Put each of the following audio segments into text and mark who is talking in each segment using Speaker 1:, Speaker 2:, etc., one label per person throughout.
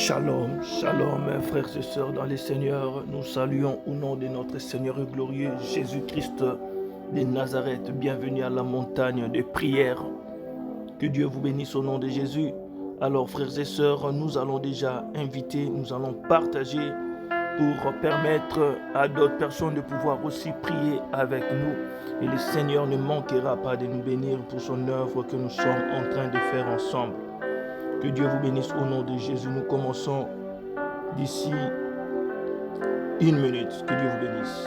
Speaker 1: Shalom, shalom, mes frères et sœurs dans les Seigneurs. Nous saluons au nom de notre Seigneur et glorieux Jésus-Christ de Nazareth. Bienvenue à la montagne de prière. Que Dieu vous bénisse au nom de Jésus. Alors, frères et sœurs, nous allons déjà inviter, nous allons partager pour permettre à d'autres personnes de pouvoir aussi prier avec nous. Et le Seigneur ne manquera pas de nous bénir pour son œuvre que nous sommes en train de faire ensemble. Que Dieu vous bénisse au nom de Jésus. Nous commençons d'ici 1 minute. Que Dieu vous bénisse.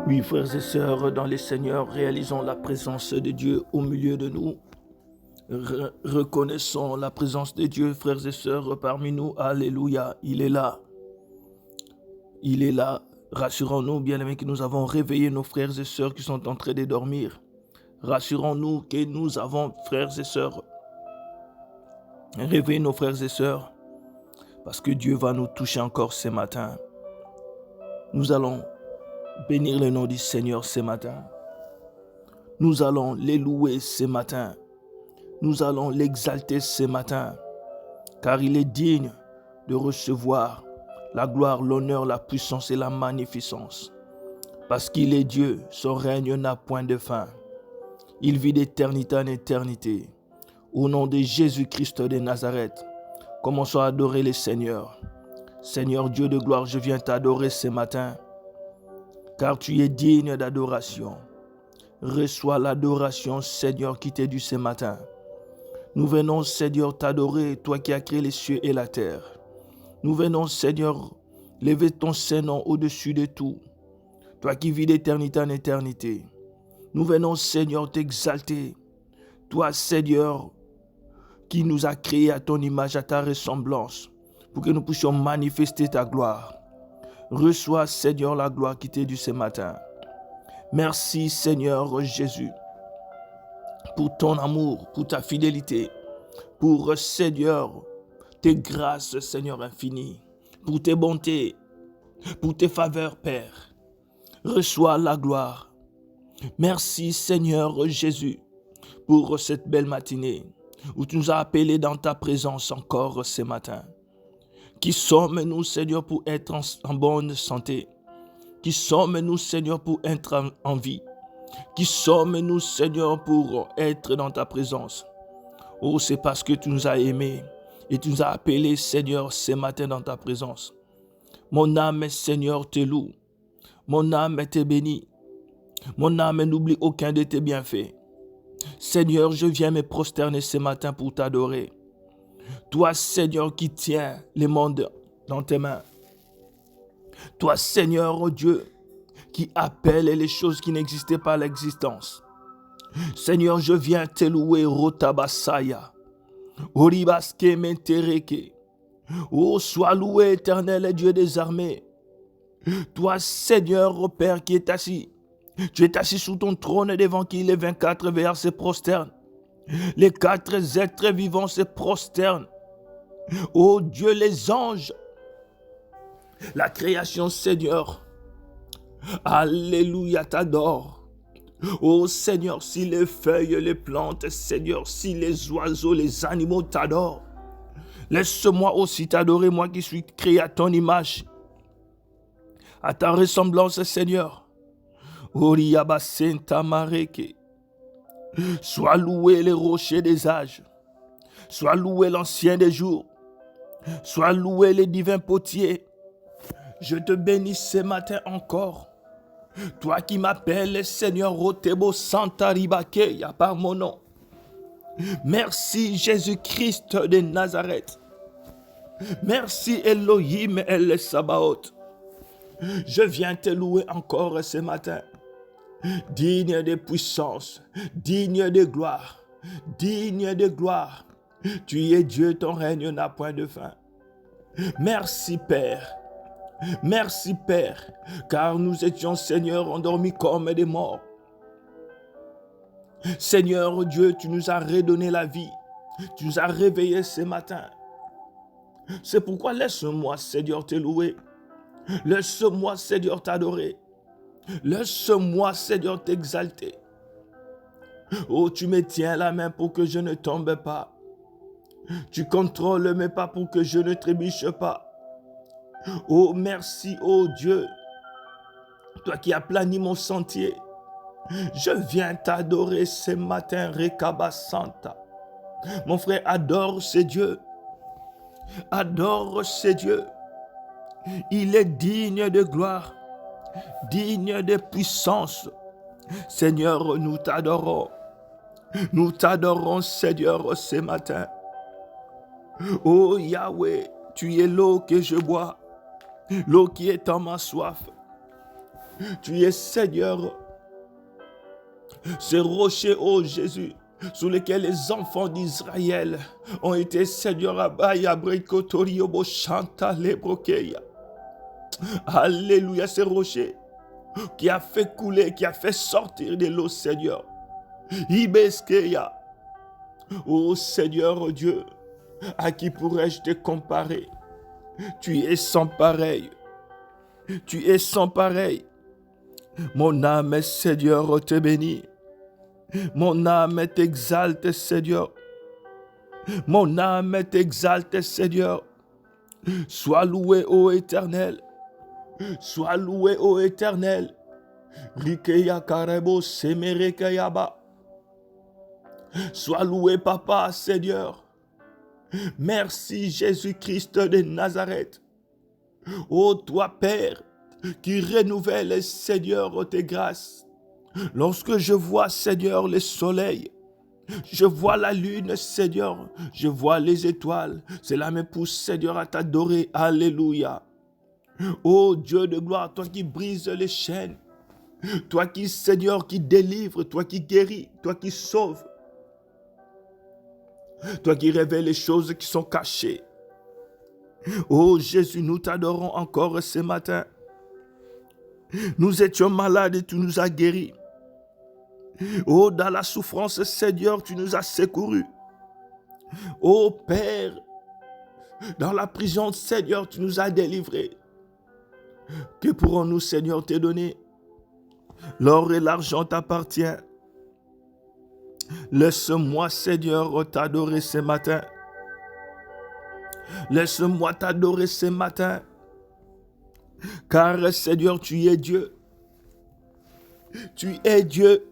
Speaker 1: Oui, frères et sœurs, dans les Seigneurs, réalisons la présence de Dieu au milieu de nous. Reconnaissons la présence de Dieu, frères et sœurs, parmi nous. Alléluia, il est là. Il est là. Rassurons-nous, bien-aimés, que nous avons réveillé nos frères et sœurs qui sont en train de dormir. Rassurons-nous que nous avons, frères et sœurs, réveillé nos frères et sœurs, parce que Dieu va nous toucher encore ce matin. Nous allons bénir le nom du Seigneur ce matin. Nous allons les louer ce matin. Nous allons l'exalter ce matin, car il est digne de recevoir la gloire, l'honneur, la puissance et la magnificence. Parce qu'il est Dieu, son règne n'a point de fin. Il vit d'éternité en éternité. Au nom de Jésus-Christ de Nazareth, commençons à adorer le Seigneur. Seigneur Dieu de gloire, je viens t'adorer ce matin, car tu es digne d'adoration. Reçois l'adoration, Seigneur, qui t'est due ce matin. Nous venons, Seigneur, t'adorer, toi qui as créé les cieux et la terre. Nous venons, Seigneur, lever ton Saint-Nom au-dessus de tout, toi qui vis d'éternité en éternité. Nous venons, Seigneur, t'exalter, toi, Seigneur, qui nous a créés à ton image, à ta ressemblance, pour que nous puissions manifester ta gloire. Reçois, Seigneur, la gloire qui t'est due ce matin. Merci, Seigneur Jésus, pour ton amour, pour ta fidélité, pour, Seigneur, tes grâces, Seigneur infini, pour tes bontés, pour tes faveurs, Père. Reçois la gloire. Merci, Seigneur Jésus, pour cette belle matinée où tu nous as appelés dans ta présence encore ce matin. Qui sommes-nous, Seigneur, pour être en bonne santé? Qui sommes-nous, Seigneur, pour être en vie? Qui sommes-nous, Seigneur, pour être dans ta présence? Oh, c'est parce que tu nous as aimés et tu nous as appelés, Seigneur, ce matin dans ta présence. Mon âme, Seigneur, te loue. Mon âme te bénit. Mon âme n'oublie aucun de tes bienfaits. Seigneur, je viens me prosterner ce matin pour t'adorer. Toi, Seigneur, qui tiens les mondes dans tes mains. Toi, Seigneur, oh Dieu, qui appelle les choses qui n'existaient pas à l'existence. Seigneur, je viens te louer, Rotabasaya. Oribaske mentereke. Oh, sois loué, éternel Dieu des armées. Toi, Seigneur, oh Père, qui est assis. Tu es assis sous ton trône devant qui les 24 veilleurs se prosternent. Les 4 êtres vivants se prosternent. Oh Dieu, les anges, la création, Seigneur, alléluia, t'adore. Oh Seigneur, si les feuilles, les plantes, Seigneur, si les oiseaux, les animaux t'adorent, laisse-moi aussi t'adorer, moi qui suis créé à ton image, à ta ressemblance, Seigneur. Oriyaba Senta Mareke. Sois loué les rochers des âges. Sois loué l'ancien des jours. Sois loué les divins potiers. Je te bénis ce matin encore. Toi qui m'appelles Seigneur Rotebo Santa Ribakeya par mon nom. Merci Jésus-Christ de Nazareth. Merci Elohim El Sabaoth. Je viens te louer encore ce matin. Digne de puissance, digne de gloire, digne de gloire. Tu es Dieu, ton règne n'a point de fin. Merci Père, merci Père, car nous étions Seigneur endormis comme des morts. Seigneur Dieu, tu nous as redonné la vie, tu nous as réveillés ce matin. C'est pourquoi laisse-moi Seigneur te louer, laisse-moi Seigneur t'adorer. Laisse-moi, Seigneur, t'exalter. Oh, tu me tiens la main pour que je ne tombe pas. Tu contrôles mes pas pour que je ne trébuche pas. Oh, merci, oh Dieu. Toi qui as plani mon sentier. Je viens t'adorer ce matin, Rekaba Santa. Mon frère, adore ce Dieu. Adore ce Dieu. Il est digne de gloire. Digne de puissance. Seigneur, nous t'adorons. Nous t'adorons, Seigneur, ce matin. Oh Yahweh, tu es l'eau que je bois, l'eau qui est en ma soif. Tu es, Seigneur, ce rocher, oh Jésus, sous lequel les enfants d'Israël ont été, Seigneur, Abaya, Brekotoriobo, Chanta, Lebrokeya. Alléluia, ce rocher qui a fait couler, qui a fait sortir de l'eau, Seigneur. Ibeskeya. Oh Seigneur Dieu, à qui pourrais-je te comparer? Tu es sans pareil. Tu es sans pareil. Mon âme, Seigneur, te bénit. Mon âme t'exalte, Seigneur. Mon âme t'exalte, Seigneur. Sois loué, ô Éternel. Sois loué, ô Éternel. Rikeya karebo semerekayaba. Sois loué, Papa, Seigneur. Merci, Jésus-Christ de Nazareth. Ô toi, Père, qui renouvelle, Seigneur, tes grâces. Lorsque je vois, Seigneur, le soleil, je vois la lune, Seigneur, je vois les étoiles. Cela me pousse, Seigneur, à t'adorer. Alléluia. Ô Dieu de gloire, toi qui brises les chaînes, toi qui, Seigneur, qui délivre, toi qui guéris, toi qui sauves, toi qui révèles les choses qui sont cachées. Ô Jésus, nous t'adorons encore ce matin. Nous étions malades et tu nous as guéris. Oh, dans la souffrance, Seigneur, tu nous as secourus. Ô Père, dans la prison, Seigneur, tu nous as délivrés. Que pourrons-nous, Seigneur, te donner? L'or et l'argent t'appartiennent. Laisse-moi, Seigneur, t'adorer ce matin. Laisse-moi t'adorer ce matin. Car, Seigneur, tu es Dieu. Tu es Dieu.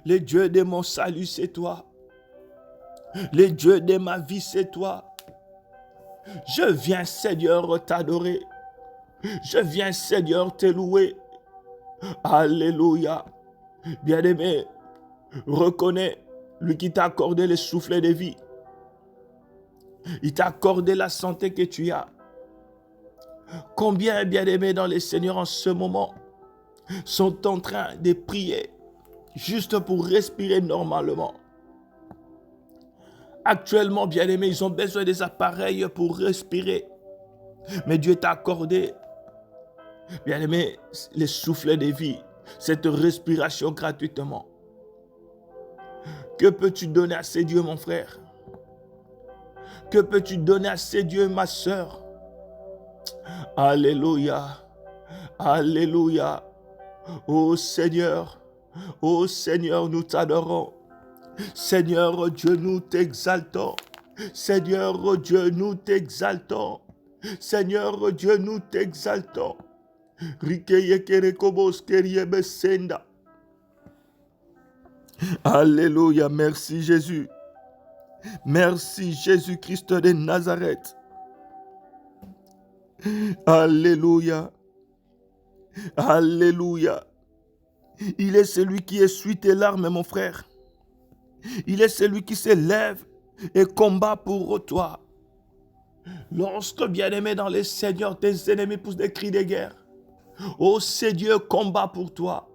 Speaker 1: Le Dieu de mon salut, c'est toi. Le Dieu de ma vie, c'est toi. Je viens, Seigneur, t'adorer. Je viens, Seigneur, te louer. Alléluia. Bien-aimé, reconnais lui qui t'a accordé le souffle de vie. Il t'a accordé la santé que tu as. Combien, bien-aimés dans le Seigneur en ce moment, sont en train de prier juste pour respirer normalement. Actuellement, bien-aimés, ils ont besoin des appareils pour respirer. Mais Dieu t'a accordé, bien-aimé, le souffle de vie, cette respiration gratuitement. Que peux-tu donner à ces dieux, mon frère? Que peux-tu donner à ces dieux, ma sœur? Alléluia. Alléluia. Oh Seigneur, Oh Seigneur, nous t'adorons. Seigneur Dieu, nous t'exaltons. Seigneur Dieu, nous t'exaltons. Seigneur Dieu, nous t'exaltons. Alléluia, merci Jésus. Merci Jésus-Christ de Nazareth. Alléluia. Alléluia. Il est celui qui essuie tes larmes, mon frère. Il est celui qui s'élève et combat pour toi. Lorsque, bien-aimé dans les Seigneurs, tes ennemis poussent des cris de guerre, oh, c'est Dieu combat pour toi.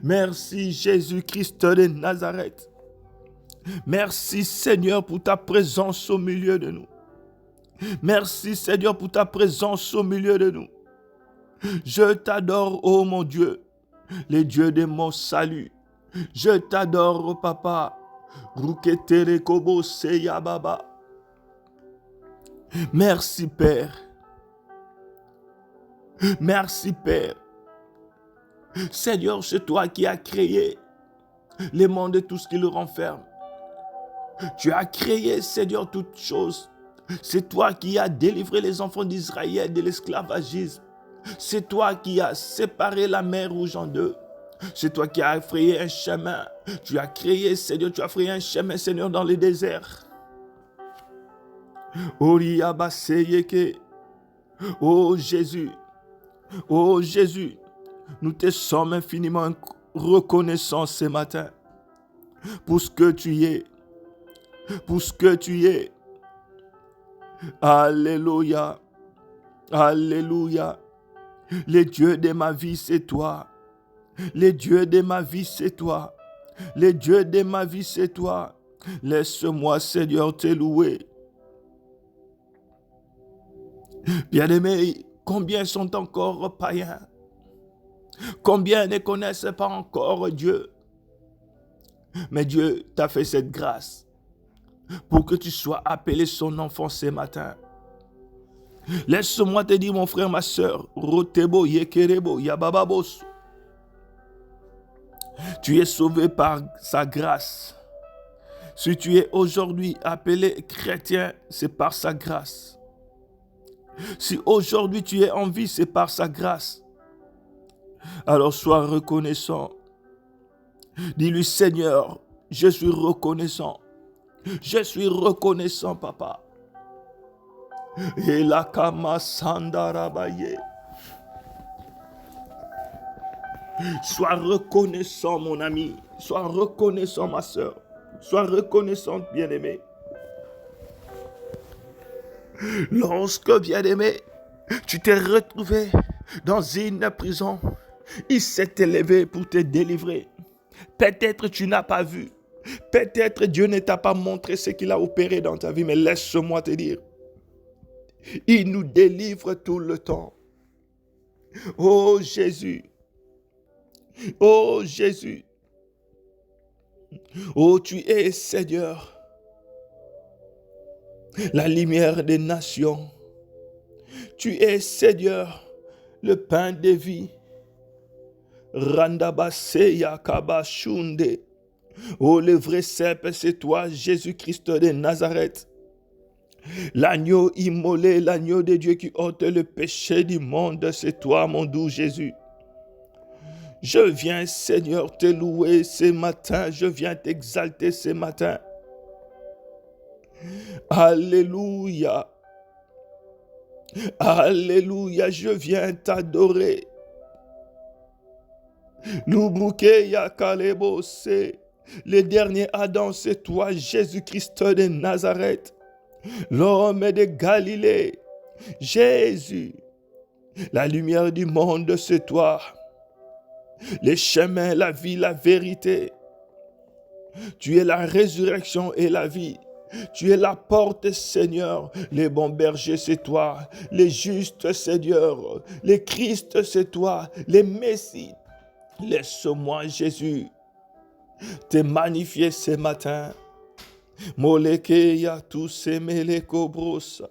Speaker 1: Merci Jésus-Christ de Nazareth. Merci Seigneur pour ta présence au milieu de nous. Merci Seigneur pour ta présence au milieu de nous. Je t'adore, oh mon Dieu, les dieux de mon salut. Je t'adore, Papa. Merci Père. Merci Père. Seigneur, c'est toi qui as créé les mondes et tout ce qui le renferme. Tu as créé, Seigneur, toutes choses. C'est toi qui as délivré les enfants d'Israël de l'esclavagisme. C'est toi qui as séparé la mer Rouge en deux. C'est toi qui as frayé un chemin. Tu as créé, Seigneur, tu as frayé un chemin, Seigneur, dans le désert. Oh Jésus, oh Jésus, nous te sommes infiniment reconnaissants ce matin pour ce que tu es, pour ce que tu es. Alléluia, alléluia. Les dieux de ma vie, c'est toi. Les dieux de ma vie, c'est toi. Les dieux de ma vie, c'est toi. Laisse-moi, Seigneur, te louer. Bien-aimés, combien sont encore païens? Combien ne connaissent pas encore Dieu? Mais Dieu t'a fait cette grâce pour que tu sois appelé son enfant ce matin. Laisse-moi te dire, mon frère, ma soeur, Rotebo, Yekerebo, Yabababos. Tu es sauvé par sa grâce. Si tu es aujourd'hui appelé chrétien, c'est par sa grâce. Si aujourd'hui tu es en vie, c'est par sa grâce. Alors sois reconnaissant. Dis-lui, Seigneur, je suis reconnaissant. Je suis reconnaissant, Papa. Et la kama sandarabaye. Sois reconnaissant, mon ami. Sois reconnaissant, ma soeur. Sois reconnaissante, bien-aimée. Lorsque, bien-aimé, tu t'es retrouvé dans une prison, il s'est élevé pour te délivrer. Peut-être tu n'as pas vu. Peut-être Dieu ne t'a pas montré ce qu'il a opéré dans ta vie, mais laisse-moi te dire, il nous délivre tout le temps. Oh Jésus, oh Jésus, oh tu es Seigneur, la lumière des nations. Tu es Seigneur, le pain de vie. Randabaseya kabashunde. Oh, le vrai cep, c'est toi, Jésus-Christ de Nazareth. L'agneau immolé, l'agneau de Dieu qui ôte le péché du monde, c'est toi, mon doux Jésus. Je viens, Seigneur, te louer ce matin. Je viens t'exalter ce matin. Alléluia. Alléluia, je viens t'adorer. L'Ubruke Yakalebo, c'est le dernier Adam, c'est toi, Jésus-Christ de Nazareth, l'homme de Galilée. Jésus, la lumière du monde, c'est toi. Les chemins, la vie, la vérité. Tu es la résurrection et la vie. Tu es la porte, Seigneur. Les bons bergers, c'est toi. Les justes, Seigneur. Les Christ, c'est toi. Les Messies. Laisse-moi, Jésus, te magnifier ce matin. Moleke ya tous ces melekobros.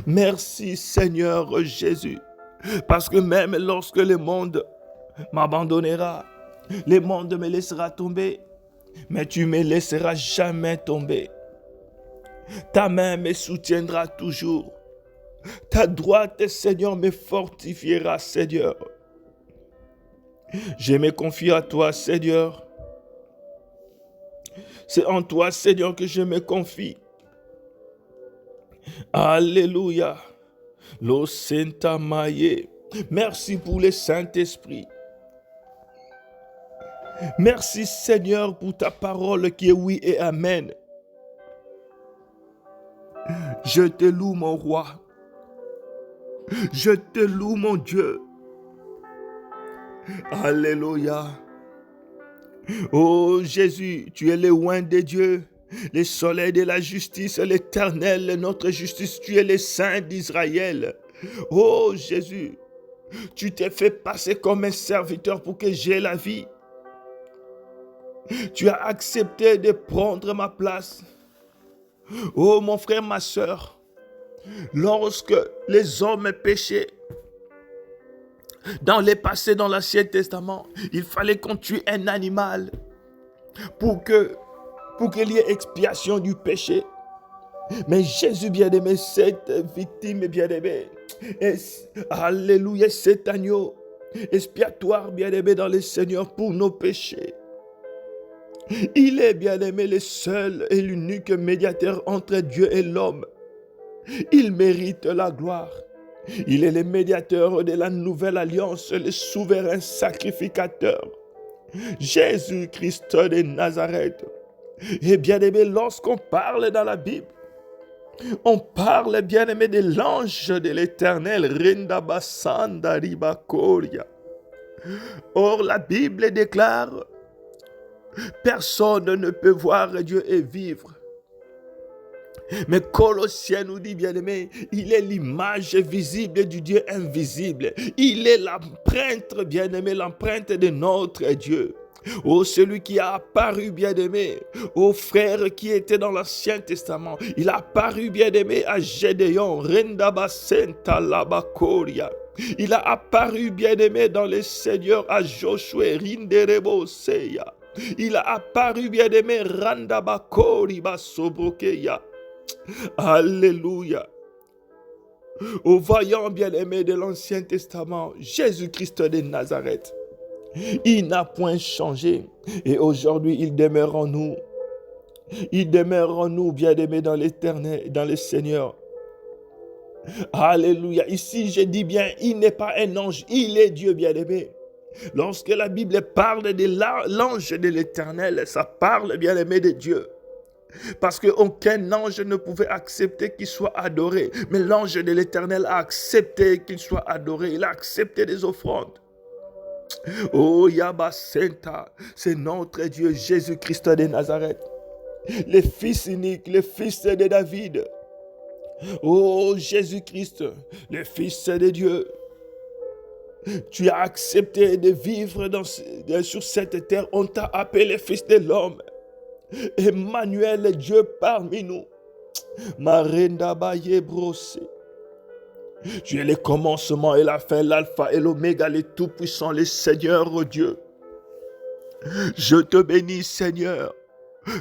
Speaker 1: Merci Seigneur Jésus. Parce que même lorsque le monde m'abandonnera, le monde me laissera tomber, mais tu me laisseras jamais tomber. Ta main me soutiendra toujours. Ta droite, Seigneur, me fortifiera, Seigneur. Je me confie à toi, Seigneur. C'est en toi, Seigneur, que je me confie. Alléluia. Lo Senta Maye. Merci pour le Saint-Esprit. Merci, Seigneur, pour ta parole qui est oui et amen. Je te loue, mon roi. Je te loue, mon Dieu. Alléluia. Oh Jésus, tu es le oint de Dieu, le soleil de la justice, l'Éternel, notre justice. Tu es le Saint d'Israël. Oh Jésus, tu t'es fait passer comme un serviteur pour que j'aie la vie. Tu as accepté de prendre ma place. Oh mon frère, ma soeur, lorsque les hommes péchaient, dans le passé, dans l'Ancien Testament, il fallait qu'on tue un animal pour qu'il y ait expiation du péché. Mais Jésus bien-aimé, cette victime bien-aimée, alléluia, cet agneau expiatoire bien-aimé dans le Seigneur pour nos péchés. Il est bien-aimé le seul et l'unique médiateur entre Dieu et l'homme. Il mérite la gloire. Il est le médiateur de la nouvelle alliance, le souverain sacrificateur. Jésus-Christ de Nazareth. Et bien-aimé, lorsqu'on parle dans la Bible, on parle bien-aimé de l'ange de l'Éternel. Or, la Bible déclare, personne ne peut voir Dieu et vivre. Mais Colossiens nous dit, bien-aimé, il est l'image visible du Dieu invisible. Il est l'empreinte, bien-aimé, l'empreinte de notre Dieu. Oh, celui qui a apparu, bien-aimé, aux frères qui étaient dans l'Ancien Testament. Il a apparu, bien-aimé, à Gédéon, Rendabasenta Labakoria. Il a apparu, bien-aimé, dans les seigneurs à Josué, Rindereboseya. Il a apparu, bien-aimé, Randabakori Basobrokeya. Alléluia. Au voyant bien-aimé de l'Ancien Testament, Jésus-Christ de Nazareth, il n'a point changé et aujourd'hui il demeure en nous. Il demeure en nous, bien-aimé, dans l'Éternel, dans le Seigneur. Alléluia. Ici, je dis bien, il n'est pas un ange, il est Dieu, bien-aimé. Lorsque la Bible parle de l'ange de l'Éternel, ça parle, bien-aimé, de Dieu. Parce qu'aucun ange ne pouvait accepter qu'il soit adoré. Mais l'ange de l'Éternel a accepté qu'il soit adoré. Il a accepté des offrandes. Oh Yabasenta, c'est notre Dieu Jésus-Christ de Nazareth. Le Fils unique, le Fils de David. Oh Jésus-Christ, le Fils de Dieu. Tu as accepté de vivre sur cette terre. On t'a appelé Fils de l'homme. Emmanuel, Dieu parmi nous. Marenda Baye Brossé. Tu es le commencement et la fin, l'alpha et l'oméga, le tout-puissant, le Seigneur Dieu. Je te bénis, Seigneur,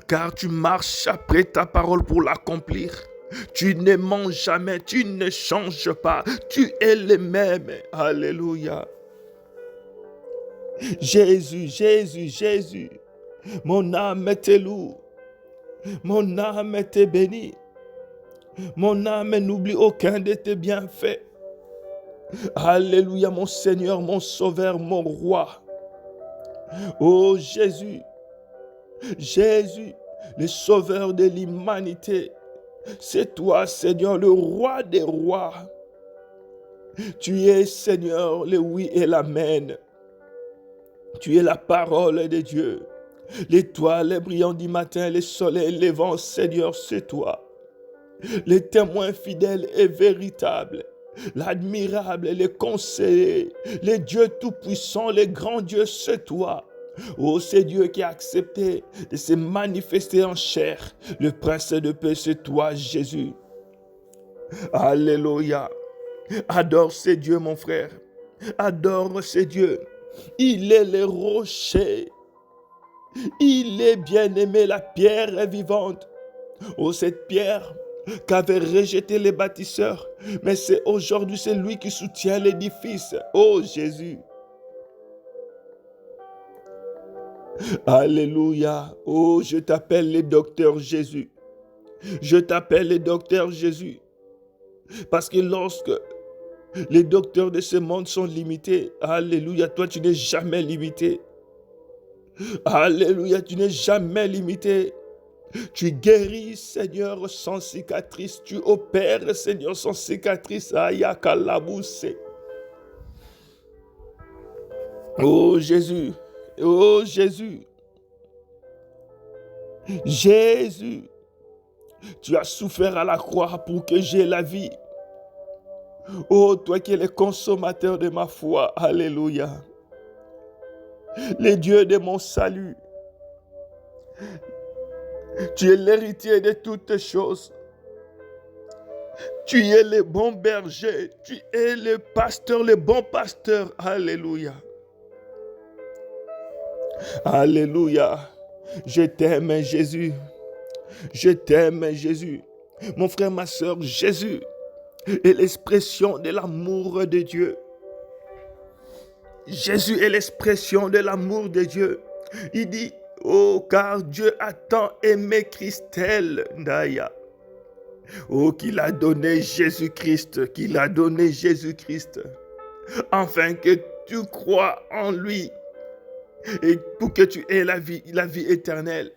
Speaker 1: car tu marches après ta parole pour l'accomplir. Tu ne mens jamais, tu ne changes pas, tu es le même. Alléluia. Jésus, Jésus, Jésus. Mon âme te loue, mon âme te bénit, mon âme n'oublie aucun de tes bienfaits. Alléluia, mon Seigneur, mon Sauveur, mon Roi. Oh Jésus, Jésus, le Sauveur de l'humanité. C'est toi, Seigneur, le Roi des rois. Tu es, Seigneur, le oui et l'amen. Tu es la parole de Dieu. L'étoile brillante du matin, le soleil levant, Seigneur, c'est toi. Le témoin fidèle et véritable, l'admirable, le conseiller, le Dieu tout-puissant, le grand Dieu, c'est toi. Oh, c'est Dieu qui a accepté de se manifester en chair. Le prince de paix, c'est toi, Jésus. Alléluia. Adore ces dieux, mon frère. Adore ces dieux. Il est le rocher. Il est bien-aimé, la pierre est vivante. Oh, cette pierre qu'avaient rejeté les bâtisseurs, mais c'est aujourd'hui, c'est lui qui soutient l'édifice. Oh Jésus. Alléluia. Oh, je t'appelle le docteur Jésus. Je t'appelle le docteur Jésus. Parce que lorsque les docteurs de ce monde sont limités, alléluia, toi tu n'es jamais limité. Alléluia, tu n'es jamais limité. Tu guéris, Seigneur, sans cicatrice. Tu opères, Seigneur, sans cicatrice. Ayakalabousse. Oh Jésus. Oh Jésus. Jésus. Tu as souffert à la croix pour que j'aie la vie. Oh, toi qui es le consommateur de ma foi. Alléluia. Le Dieu de mon salut. Tu es l'héritier de toutes choses. Tu es le bon berger. Tu es le pasteur, le bon pasteur. Alléluia. Alléluia. Je t'aime, Jésus. Je t'aime, Jésus. Mon frère, ma soeur, Jésus est l'expression de l'amour de Dieu. Jésus est l'expression de l'amour de Dieu. Il dit, oh, car Dieu a tant aimé Christelle, Naya. Oh, qu'il a donné Jésus-Christ, qu'il a donné Jésus-Christ, afin que tu crois en lui et pour que tu aies la vie éternelle.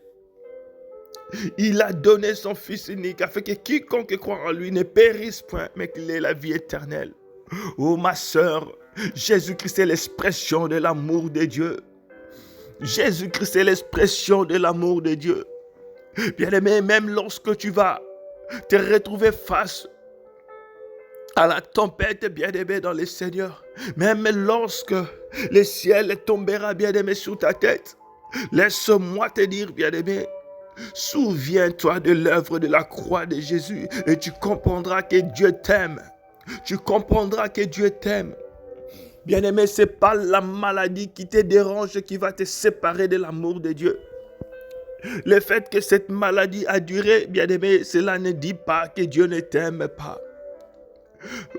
Speaker 1: Il a donné son Fils unique afin que quiconque croit en lui ne périsse point, mais qu'il ait la vie éternelle. Oh ma sœur, Jésus-Christ est l'expression de l'amour de Dieu. Jésus-Christ est l'expression de l'amour de Dieu. Bien-aimé, même lorsque tu vas te retrouver face à la tempête, bien-aimé dans le Seigneur, même lorsque le ciel tombera, bien-aimé, sur ta tête, laisse-moi te dire, bien-aimé, souviens-toi de l'œuvre de la croix de Jésus et tu comprendras que Dieu t'aime. Tu comprendras que Dieu t'aime. Bien-aimé, ce n'est pas la maladie qui te dérange qui va te séparer de l'amour de Dieu. Le fait que cette maladie a duré, bien-aimé, cela ne dit pas que Dieu ne t'aime pas.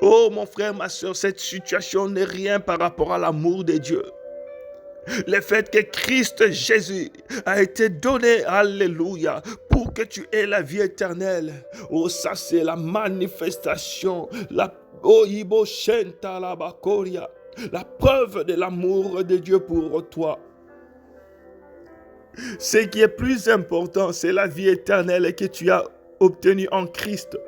Speaker 1: Oh mon frère, ma soeur, cette situation n'est rien par rapport à l'amour de Dieu. Le fait que Christ Jésus a été donné, alléluia, pour que tu aies la vie éternelle. Oh, ça c'est la manifestation, la preuve de l'amour de Dieu pour toi. Ce qui est plus important, c'est la vie éternelle que tu as obtenue en Christ.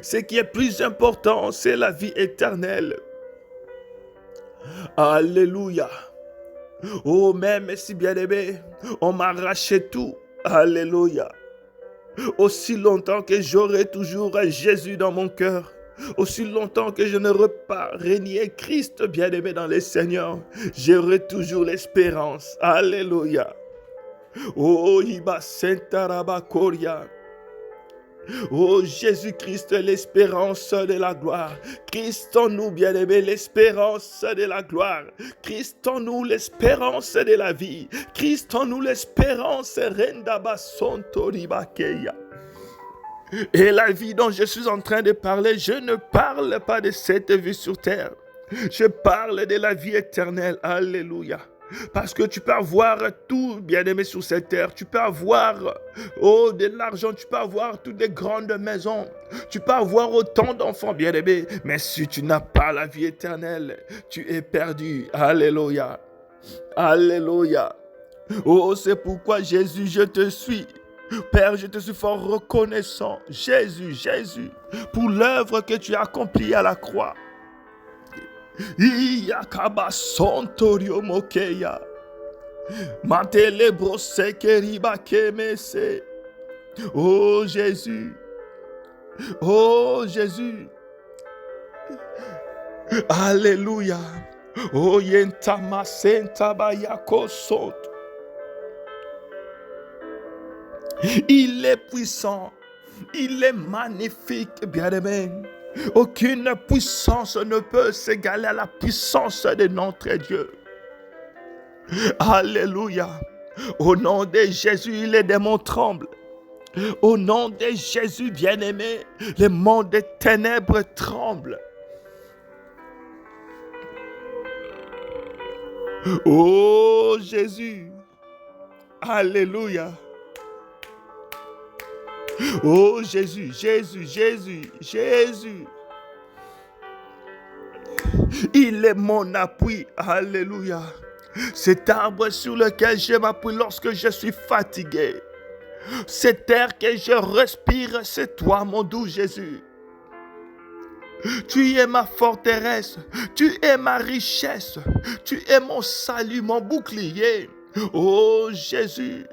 Speaker 1: Ce qui est plus important, c'est la vie éternelle. Alléluia. Oh, même si bien-aimé, on m'a arraché tout. Alléluia. Aussi longtemps que j'aurai toujours un Jésus dans mon cœur, aussi longtemps que je n'aurai pas régné Christ bien-aimé dans le Seigneur, j'aurai toujours l'espérance. Alléluia. Oh, Iba Sentarabakoria. Oh Jésus-Christ, l'espérance de la gloire. Christ en nous, bien-aimés, l'espérance de la gloire. Christ en nous, l'espérance de la vie. Christ en nous, l'espérance. Et la vie dont je suis en train de parler, je ne parle pas de cette vie sur terre. Je parle de la vie éternelle. Alléluia. Parce que tu peux avoir tout, bien-aimé, sur cette terre. Tu peux avoir de l'argent, tu peux avoir toutes les grandes maisons. Tu peux avoir autant d'enfants, bien-aimés. Mais si tu n'as pas la vie éternelle, tu es perdu. Alléluia. Alléluia. Oh, c'est pourquoi Jésus, je te suis. Père, je te suis fort reconnaissant. Jésus, Jésus, pour l'œuvre que tu as accomplie à la croix. Iyakabasontorio mokeya. Matele brosekeriba kemese. Oh Jésus. Oh Jésus. Alléluia. Oh yentama sentabaya Il est puissant. Il est magnifique, bien-aimé. Aucune puissance ne peut s'égaler à la puissance de notre Dieu. Alléluia. Au nom de Jésus, les démons tremblent. Au nom de Jésus, bien-aimé, le monde des ténèbres tremble. Oh Jésus. Alléluia. Oh Jésus, Jésus, Jésus, Jésus. Il est mon appui. Alléluia. Cet arbre sur lequel je m'appuie lorsque je suis fatigué. Cet air que je respire, c'est toi, mon doux Jésus. Tu es ma forteresse. Tu es ma richesse. Tu es mon salut, mon bouclier. Oh Jésus.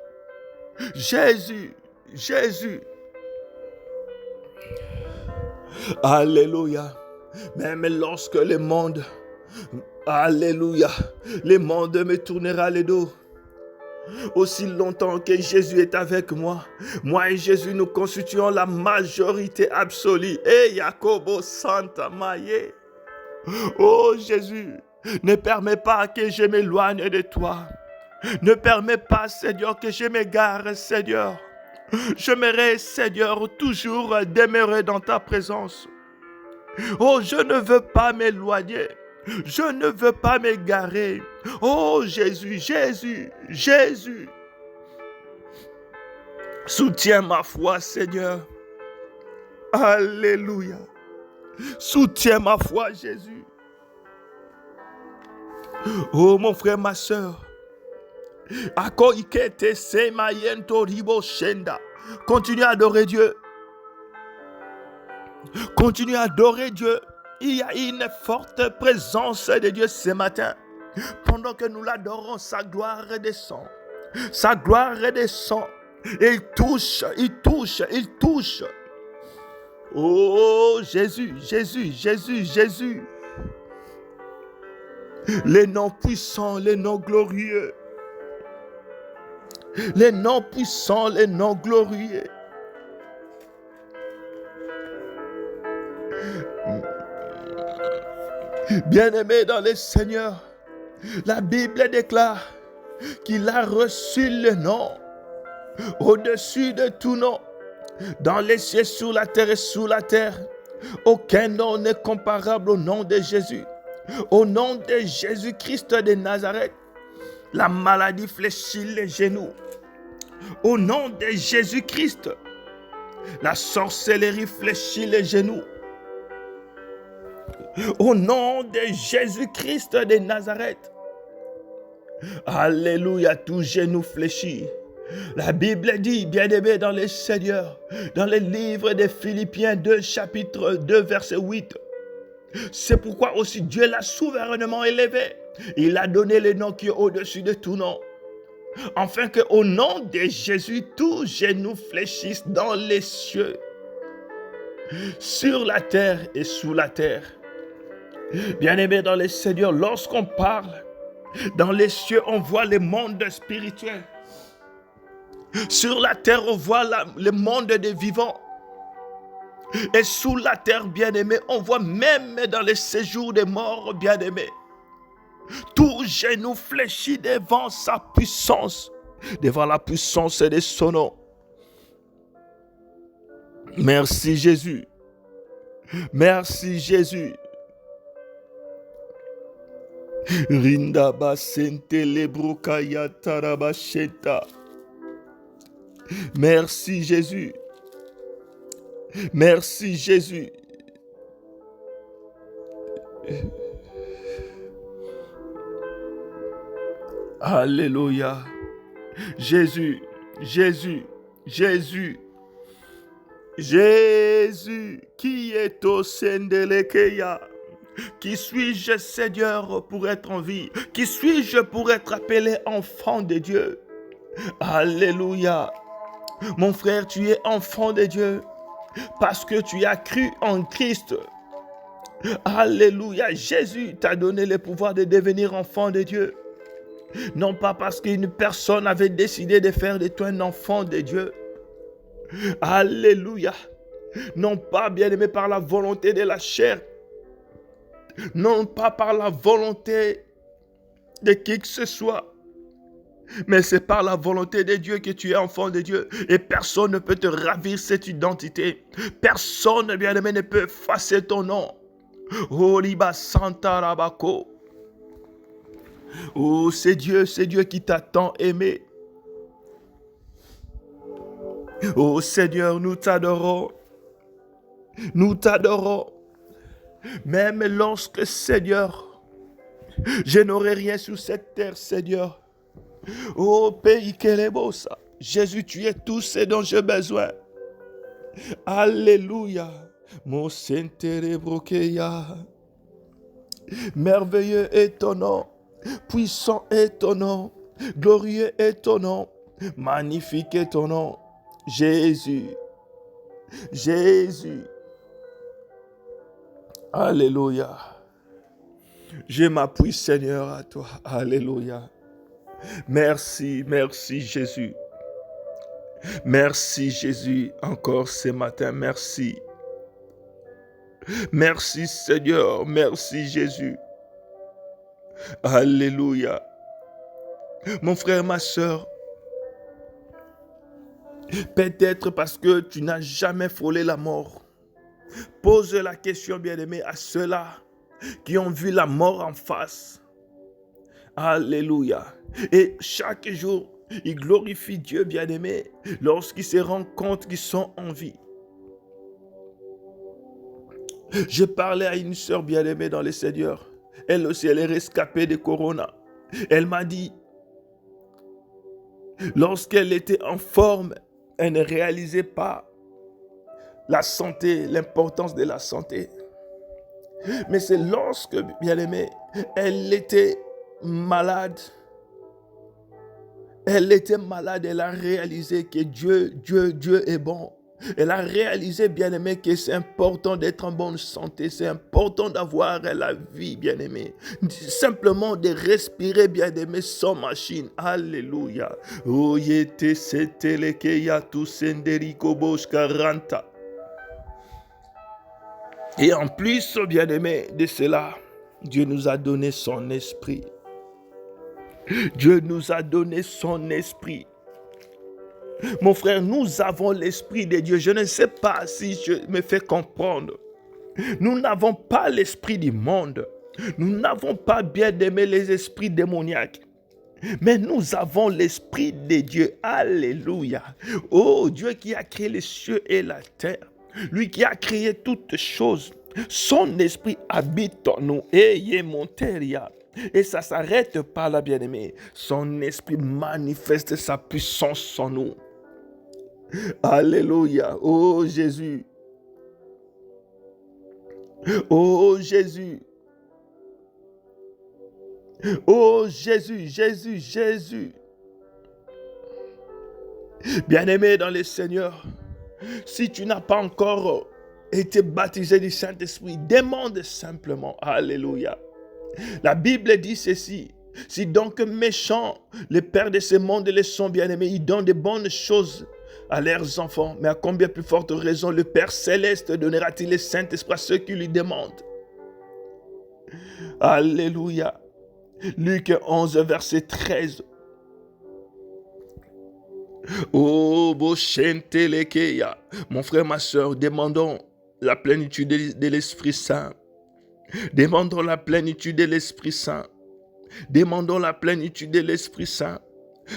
Speaker 1: Jésus. Jésus. Alléluia. Même lorsque le monde, alléluia, le monde me tournera le dos. Aussi longtemps que Jésus est avec moi, moi et Jésus nous constituons la majorité absolue. Et Jacobo Santa Maye. Oh Jésus, ne permets pas que je m'éloigne de toi. Ne permets pas, Seigneur, que je m'égare, Seigneur. J'aimerais, Seigneur, toujours demeurer dans ta présence. Oh, je ne veux pas m'éloigner. Je ne veux pas m'égarer. Oh, Jésus, Jésus, Jésus. Soutiens ma foi, Seigneur. Alléluia. Soutiens ma foi, Jésus. Oh, mon frère, ma soeur. Continue à adorer Dieu. Continue à adorer Dieu. Il y a une forte présence de Dieu ce matin. Pendant que nous l'adorons, sa gloire redescend. Sa gloire redescend. Il touche, il touche, il touche. Oh Jésus, Jésus, Jésus, Jésus. Les noms puissants, les noms glorieux. Les noms puissants, les noms glorieux. Bien-aimé dans le Seigneur, la Bible déclare qu'il a reçu le nom au-dessus de tout nom, dans les cieux, sur la terre et sous la terre. Aucun nom n'est comparable au nom de Jésus. Au nom de Jésus-Christ de Nazareth, la maladie fléchit les genoux. Au nom de Jésus-Christ, la sorcellerie fléchit les genoux. Au nom de Jésus-Christ de Nazareth, alléluia, tout genou fléchit. La Bible dit, bien-aimé dans le Seigneur, dans le livre de Philippiens 2, chapitre 2, verset 8, c'est pourquoi aussi Dieu l'a souverainement élevé. Il a donné le nom qui est au-dessus de tout nom, afin qu'au nom de Jésus, tout genou fléchisse dans les cieux, sur la terre et sous la terre. Bien-aimé dans le Seigneur, lorsqu'on parle, dans les cieux, on voit le monde spirituel. Sur la terre, on voit le monde des vivants. Et sous la terre, bien-aimé, on voit même dans les séjours des morts, bien-aimé, tout genou fléchit devant sa puissance, devant la puissance de son nom. Merci Jésus. Merci Jésus. Rinda basente lebrokaya tarabasheta. Merci Jésus. Merci Jésus. Alléluia. Jésus, Jésus, Jésus. Jésus, qui est au sein de l'Ekeya? Qui suis-je, Seigneur, pour être en vie? Qui suis-je pour être appelé enfant de Dieu? Alléluia. Mon frère, tu es enfant de Dieu parce que tu as cru en Christ. Alléluia. Jésus t'a donné le pouvoir de devenir enfant de Dieu. Non pas parce qu'une personne avait décidé de faire de toi un enfant de Dieu. Alléluia. Non pas, bien-aimé, par la volonté de la chair, non pas par la volonté de qui que ce soit, mais c'est par la volonté de Dieu que tu es enfant de Dieu. Et personne ne peut te ravir cette identité. Personne, bien-aimé, ne peut effacer ton nom. Oh, Liba Santa Rabako. Oh, c'est Dieu qui t'a tant aimé. Oh Seigneur, nous t'adorons. Nous t'adorons. Même lorsque, Seigneur, je n'aurai rien sur cette terre, Seigneur. Oh pays Kelebosa. Jésus, tu es tout ce dont j'ai besoin. Alléluia. Mon Saint-Térébrokea. Merveilleux est ton nom. Puissant est ton nom. Glorieux est ton nom. Magnifique est ton nom. Jésus. Jésus. Alléluia. Je m'appuie, Seigneur, à toi. Alléluia. Merci, merci Jésus. Merci Jésus, encore ce matin, merci. Merci Seigneur, merci Jésus. Alléluia. Mon frère, ma soeur, peut-être parce que tu n'as jamais frôlé la mort. Pose la question, bien-aimé, à ceux-là qui ont vu la mort en face. Alléluia. Et chaque jour, ils glorifient Dieu, bien-aimé, lorsqu'ils se rendent compte qu'ils sont en vie. Je parlais à une sœur bien-aimée dans le Seigneur. Elle aussi, elle est rescapée de Corona. Elle m'a dit, lorsqu'elle était en forme, elle ne réalisait pas la santé, l'importance de la santé. Mais c'est lorsque, bien-aimée, elle était malade. Elle était malade, elle a réalisé que Dieu est bon. Elle a réalisé, bien-aimé, que c'est important d'être en bonne santé. C'est important d'avoir la vie, bien-aimé. Simplement de respirer, bien-aimé, sans machine. Alléluia. Oyete setelekeya tu senderiko bosh 40. Et en plus, bien-aimé, de cela, Dieu nous a donné son esprit. Dieu nous a donné son esprit. Mon frère, nous avons l'esprit de Dieu. Je ne sais pas si je me fais comprendre. Nous n'avons pas l'esprit du monde. Nous n'avons pas, bien aimé, les esprits démoniaques. Mais nous avons l'esprit de Dieu. Alléluia. Oh, Dieu qui a créé les cieux et la terre. Lui qui a créé toutes choses. Son esprit habite en nous. Et ça ne s'arrête pas là, bien-aimé. Son esprit manifeste sa puissance en nous. Alléluia. Oh Jésus. Oh Jésus. Oh Jésus, Jésus, Jésus. Bien-aimé dans le Seigneur, si tu n'as pas encore été baptisé du Saint-Esprit, demande simplement. Alléluia. La Bible dit ceci. Si donc méchants, les pères de ce monde les sont bien-aimés, ils donnent de bonnes choses à leurs enfants, mais à combien plus forte raison le Père Céleste donnera-t-il le Saint-Esprit à ceux qui lui demandent. Alléluia. Luc 11, verset 13. Oh, Boshentelekeya. Mon frère, ma soeur, demandons la plénitude de l'Esprit Saint. Demandons la plénitude de l'Esprit Saint. Demandons la plénitude de l'Esprit Saint.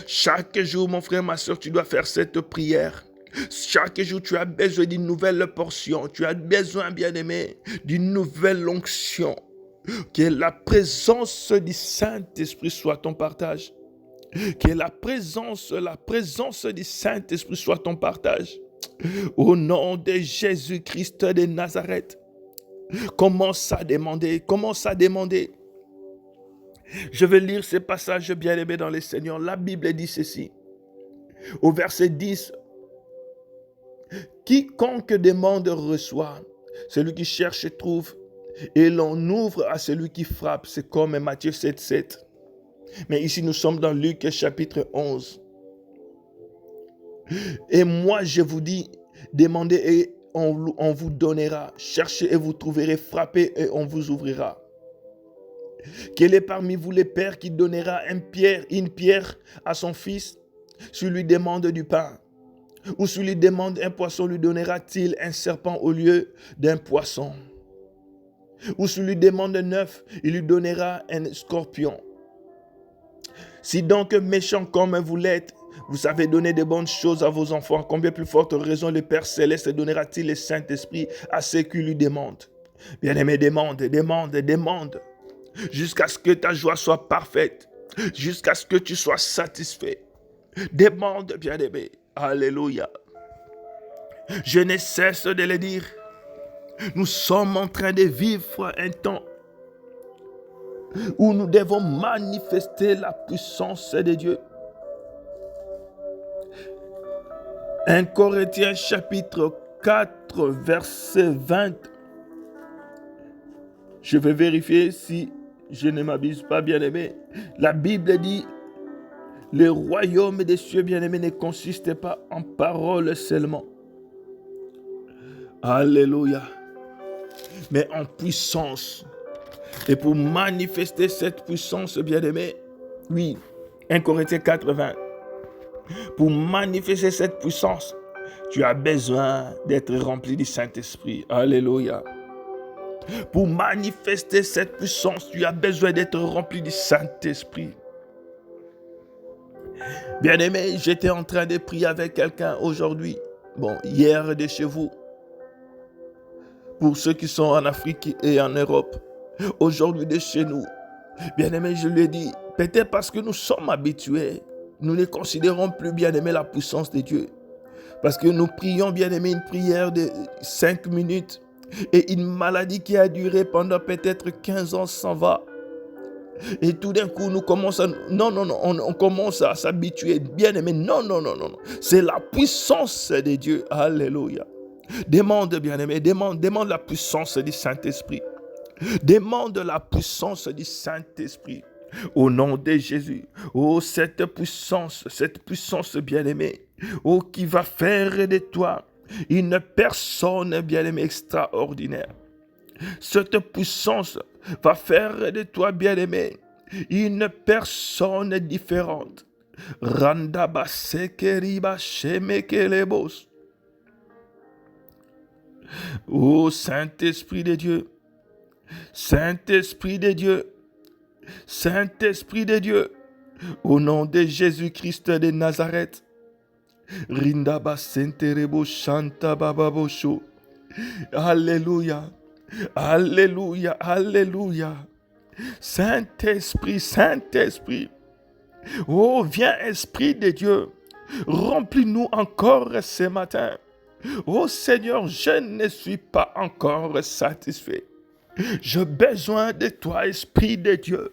Speaker 1: Chaque jour, mon frère, ma soeur, tu dois faire cette prière. Chaque jour, tu as besoin d'une nouvelle portion. Tu as besoin, bien-aimé, d'une nouvelle onction. Que la présence du Saint-Esprit soit ton partage. Que la présence du Saint-Esprit soit ton partage. Au nom de Jésus-Christ de Nazareth, commence à demander. Je vais lire ce passage bien-aimé dans le Seigneur. La Bible dit ceci. Au verset 10. Quiconque demande reçoit. Celui qui cherche trouve. Et l'on ouvre à celui qui frappe. C'est comme Matthieu 7, 7. Mais ici nous sommes dans Luc chapitre 11. Et moi je vous dis, demandez et on vous donnera. Cherchez et vous trouverez. Frappez et on vous ouvrira. Quel est parmi vous les pères qui donnera une pierre à son fils s'il lui demande du pain? Ou s'il lui demande un poisson, lui donnera-t-il un serpent au lieu d'un poisson? Ou s'il lui demande un œuf, il lui donnera un scorpion? Si donc méchant comme vous l'êtes, vous savez donner de bonnes choses à vos enfants, combien plus forte raison le Père Céleste donnera-t-il le Saint-Esprit à ceux qui lui demandent? Bien-aimé, demande, jusqu'à ce que ta joie soit parfaite, jusqu'à ce que tu sois satisfait. Demande, bien-aimé. Alléluia. Je ne cesse de le dire. Nous sommes en train de vivre un temps où nous devons manifester la puissance de Dieu. 1 Corinthiens chapitre 4, verset 20. Je vais vérifier si je ne m'abuse pas, bien-aimé. La Bible dit, le royaume des cieux, bien-aimé, ne consiste pas en paroles seulement. Alléluia. Mais en puissance. Et pour manifester cette puissance, bien-aimé, oui, 1 Corinthiens 4, 20. Pour manifester cette puissance, tu as besoin d'être rempli du Saint-Esprit. Alléluia. Pour manifester cette puissance, tu as besoin d'être rempli du Saint-Esprit. Bien-aimé, j'étais en train de prier avec quelqu'un aujourd'hui. Hier de chez vous. Pour ceux qui sont en Afrique et en Europe. Aujourd'hui de chez nous. Bien-aimé, je lui ai dit, peut-être parce que nous sommes habitués, nous ne considérons plus, bien-aimé, la puissance de Dieu. Parce que nous prions, bien-aimé, une prière de 5 minutes et une maladie qui a duré pendant peut-être 15 ans s'en va. Et tout d'un coup, nous commençons on commence à s'habituer. Bien-aimé, non. C'est la puissance de Dieu. Alléluia. Demande, bien-aimé, demande la puissance du Saint-Esprit. Demande la puissance du Saint-Esprit. Au nom de Jésus. Oh, cette puissance, bien-aimée. Oh, qui va faire de toi une personne, bien-aimée, extraordinaire. Cette puissance va faire de toi, bien-aimé, une personne différente. Randaba sekeriba shemekelebos. Oh, Saint-Esprit de Dieu. Saint-Esprit de Dieu. Saint-Esprit de Dieu. Au nom de Jésus-Christ de Nazareth. Rindaba senterebo shanta bababosho. Alléluia. Alléluia, alléluia. Saint-Esprit, Saint-Esprit. Oh, viens, Esprit de Dieu. Remplis-nous encore ce matin. Oh Seigneur, je ne suis pas encore satisfait. J'ai besoin de toi, Esprit de Dieu.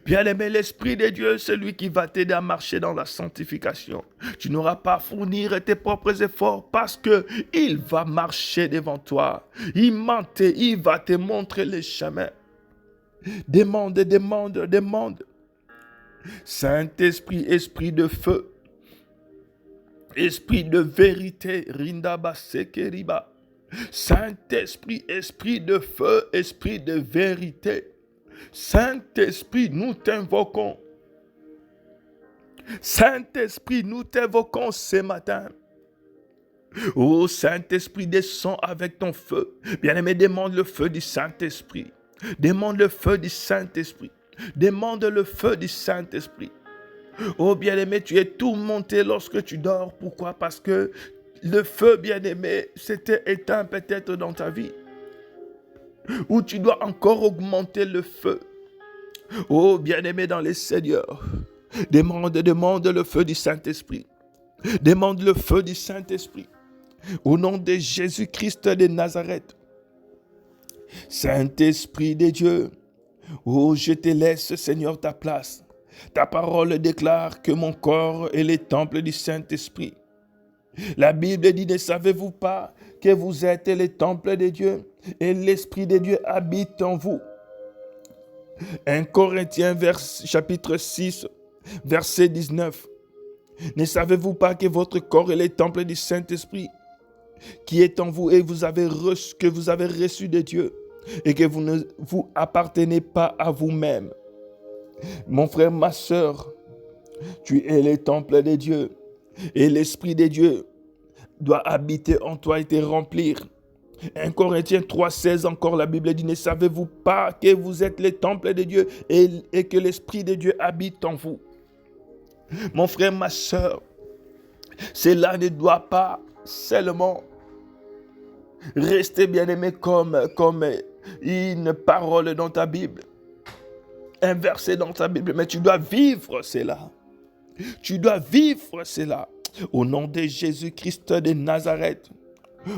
Speaker 1: Bien-aimé, l'Esprit de Dieu, c'est lui qui va t'aider à marcher dans la sanctification. Tu n'auras pas à fournir tes propres efforts parce qu'il va marcher devant toi. Il va te montrer le chemin. Demande. Saint-Esprit, Esprit de feu, Esprit de vérité, Rindaba Sekeriba. Saint-Esprit, Esprit de feu, Esprit de vérité. Saint-Esprit, nous t'invoquons. Saint-Esprit, nous t'invoquons ce matin. Oh Saint-Esprit, descends avec ton feu. Bien-aimé, demande le feu du Saint-Esprit. Demande le feu du Saint-Esprit. Demande le feu du Saint-Esprit. Oh bien-aimé, tu es tourmenté lorsque tu dors. Pourquoi? Parce que le feu, bien-aimé, s'était éteint peut-être dans ta vie. Ou tu dois encore augmenter le feu. Oh bien-aimé dans les Seigneurs, demande le feu du Saint-Esprit. Demande le feu du Saint-Esprit. Au nom de Jésus-Christ de Nazareth. Saint-Esprit de Dieu, oh je te laisse Seigneur ta place. Ta parole déclare que mon corps est le temple du Saint-Esprit. La Bible dit, ne savez-vous pas que vous êtes le temple de Dieu et l'Esprit de Dieu habite en vous? 1 Corinthiens chapitre 6, verset 19. Ne savez-vous pas que votre corps est le temple du Saint-Esprit qui est en vous et que vous avez reçu de Dieu et que vous ne vous appartenez pas à vous-même. Mon frère, ma sœur, tu es le temple de Dieu et l'Esprit de Dieu doit habiter en toi et te remplir. 1 Corinthiens 3,16 encore, la Bible dit, ne savez-vous pas que vous êtes le temple de Dieu et que l'Esprit de Dieu habite en vous? Mon frère, ma sœur, cela ne doit pas seulement rester bien-aimé comme une parole dans ta Bible, un verset dans ta Bible, mais tu dois vivre cela. Tu dois vivre cela. Au nom de Jésus-Christ de Nazareth,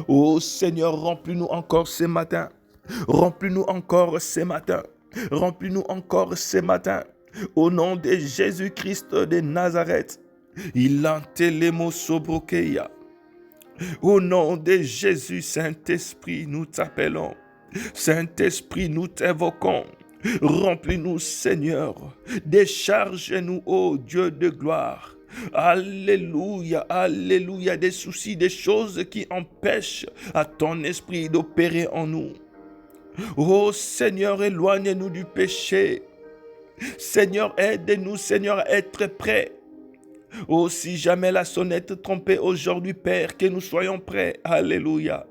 Speaker 1: ô Seigneur, remplis-nous encore ce matin. Remplis-nous encore ce matin. Remplis-nous encore ce matin. Au nom de Jésus-Christ de Nazareth. Il antelemo sobrokeya. Au nom de Jésus, Saint-Esprit, nous t'appelons. Saint-Esprit, nous t'évoquons. Remplis-nous, Seigneur. Décharge-nous, ô Dieu de gloire. Alléluia, alléluia, des soucis, des choses qui empêchent à ton esprit d'opérer en nous. Ô Seigneur, éloigne-nous du péché. Seigneur, aide-nous, Seigneur, à être prêts. Oh, si jamais la sonnette trompée aujourd'hui, Père, que nous soyons prêts. Alléluia.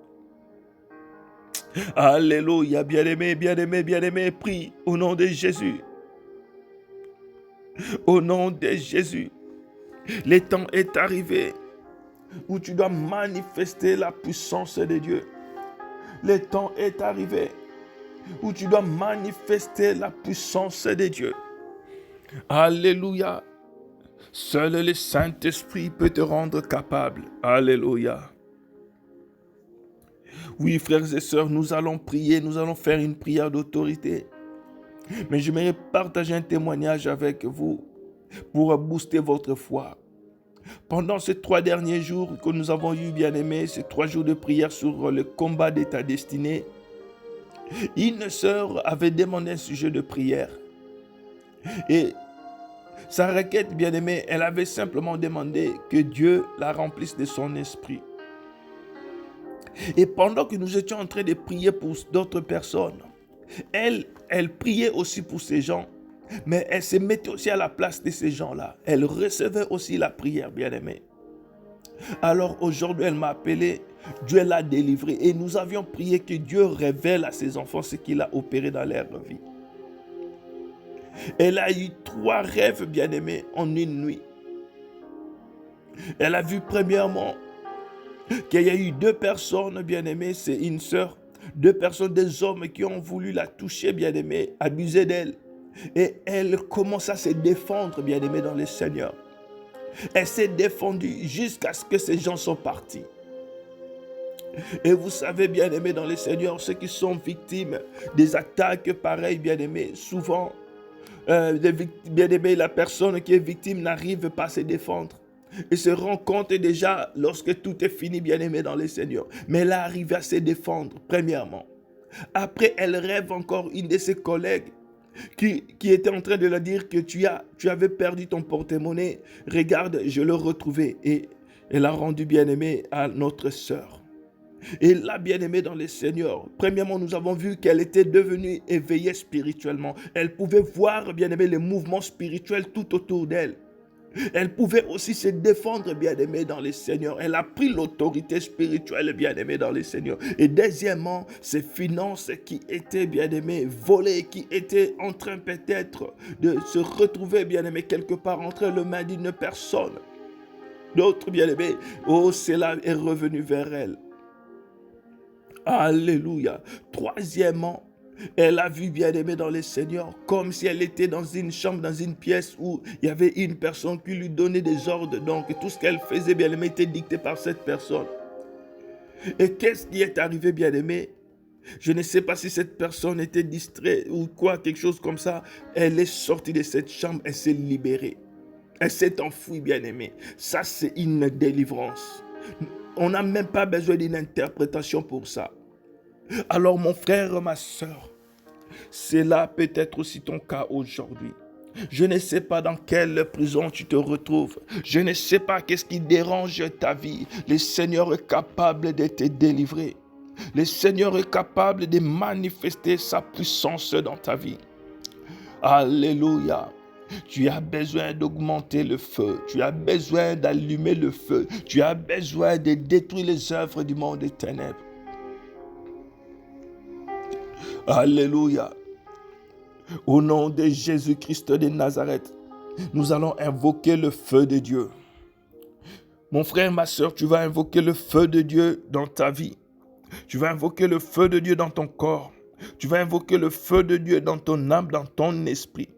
Speaker 1: Alléluia, bien-aimé, bien-aimé, bien-aimé, prie au nom de Jésus. Au nom de Jésus. Le temps est arrivé où tu dois manifester la puissance de Dieu. Le temps est arrivé où tu dois manifester la puissance de Dieu. Alléluia. Seul le Saint-Esprit peut te rendre capable. Alléluia. Oui, frères et sœurs, nous allons prier, nous allons faire une prière d'autorité. Mais j'aimerais partager un témoignage avec vous pour booster votre foi. Pendant ces 3 derniers jours que nous avons eu, bien-aimés, ces 3 jours de prière sur le combat de ta destinée, une sœur avait demandé un sujet de prière. Et sa requête, bien-aimée, elle avait simplement demandé que Dieu la remplisse de son esprit. Et pendant que nous étions en train de prier pour d'autres personnes, elle priait aussi pour ces gens, mais elle se mettait aussi à la place de ces gens-là. Elle recevait aussi la prière, bien-aimée. Alors aujourd'hui, elle m'a appelé, Dieu l'a délivrée et nous avions prié que Dieu révèle à ses enfants ce qu'il a opéré dans leur vie. Elle a eu 3 rêves, bien-aimés, en une nuit. Elle a vu premièrement qu'il y a eu 2 personnes, bien-aimées, c'est une sœur, 2 personnes, des hommes qui ont voulu la toucher, bien-aimée, abuser d'elle. Et elle commence à se défendre, bien-aimée, dans le Seigneur. Elle s'est défendue jusqu'à ce que ces gens sont partis. Et vous savez, bien-aimés, dans le Seigneur, ceux qui sont victimes des attaques pareilles, bien-aimés, souvent, bien-aimé, la personne qui est victime n'arrive pas à se défendre et se rend compte déjà lorsque tout est fini, bien-aimé, dans le Seigneur. Mais elle a arrivé à se défendre, premièrement. Après, elle rêve encore une de ses collègues qui était en train de la dire que tu avais perdu ton porte-monnaie. Regarde, je l'ai retrouvé. Et elle a rendu, bien-aimé, à notre sœur. Et là, bien-aimée dans le Seigneur, premièrement, nous avons vu qu'elle était devenue éveillée spirituellement. Elle pouvait voir, bien-aimée, les mouvements spirituels tout autour d'elle. Elle pouvait aussi se défendre, bien-aimée, dans le Seigneur. Elle a pris l'autorité spirituelle, bien-aimée, dans le Seigneur. Et deuxièmement, ses finances qui étaient, bien-aimées, volées, qui étaient en train peut-être de se retrouver, bien-aimées, quelque part entre les mains d'une personne. D'autres, bien-aimés, oh, cela est revenu vers elle. Alléluia. Troisièmement, elle a vu, bien-aimé dans le Seigneur, comme si elle était dans une chambre, dans une pièce où il y avait une personne qui lui donnait des ordres. Donc, tout ce qu'elle faisait, bien-aimé, était dicté par cette personne. Et qu'est-ce qui est arrivé, bien-aimé? Je ne sais pas si cette personne était distraite ou quoi, quelque chose comme ça. Elle est sortie de cette chambre, elle s'est libérée. Elle s'est enfuie, bien-aimé. Ça, c'est une délivrance. On n'a même pas besoin d'une interprétation pour ça. Alors mon frère, ma soeur, c'est là peut-être aussi ton cas aujourd'hui. Je ne sais pas dans quelle prison tu te retrouves. Je ne sais pas qu'est-ce qui dérange ta vie. Le Seigneur est capable de te délivrer. Le Seigneur est capable de manifester sa puissance dans ta vie. Alléluia. Tu as besoin d'augmenter le feu. Tu as besoin d'allumer le feu. Tu as besoin de détruire les œuvres du monde des ténèbres. Alléluia. Au nom de Jésus-Christ de Nazareth, nous allons invoquer le feu de Dieu. Mon frère, ma soeur, tu vas invoquer le feu de Dieu dans ta vie. Tu vas invoquer le feu de Dieu dans ton corps. Tu vas invoquer le feu de Dieu dans ton âme, dans ton esprit.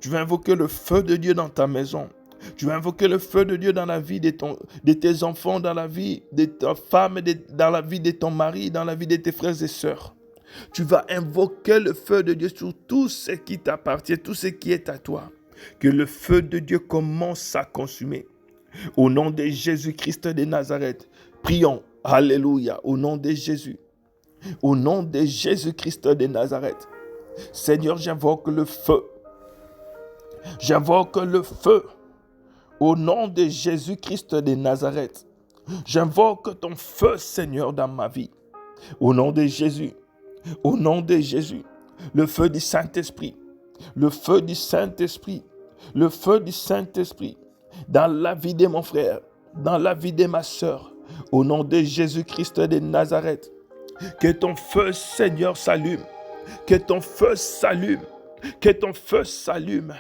Speaker 1: Tu vas invoquer le feu de Dieu dans ta maison. Tu vas invoquer le feu de Dieu dans la vie de tes enfants, dans la vie de ta femme, dans la vie de ton mari, dans la vie de tes frères et sœurs. Tu vas invoquer le feu de Dieu sur tout ce qui t'appartient, tout ce qui est à toi. Que le feu de Dieu commence à consumer. Au nom de Jésus-Christ de Nazareth, prions. Alléluia. Au nom de Jésus. Au nom de Jésus-Christ de Nazareth. Seigneur, j'invoque le feu. J'invoque le feu. Au nom de Jésus-Christ de Nazareth. J'invoque ton feu, Seigneur, dans ma vie. Au nom de Jésus. Au nom de Jésus, le feu du Saint-Esprit, le feu du Saint-Esprit, le feu du Saint-Esprit, dans la vie de mon frère, dans la vie de ma sœur, au nom de Jésus-Christ de Nazareth, que ton feu, Seigneur, s'allume, que ton feu s'allume, que ton feu s'allume,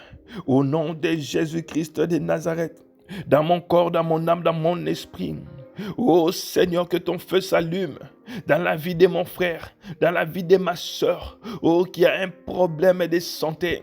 Speaker 1: au nom de Jésus-Christ de Nazareth, dans mon corps, dans mon âme, dans mon esprit. Oh Seigneur, que ton feu s'allume dans la vie de mon frère, dans la vie de ma soeur, oh, qui a un problème de santé,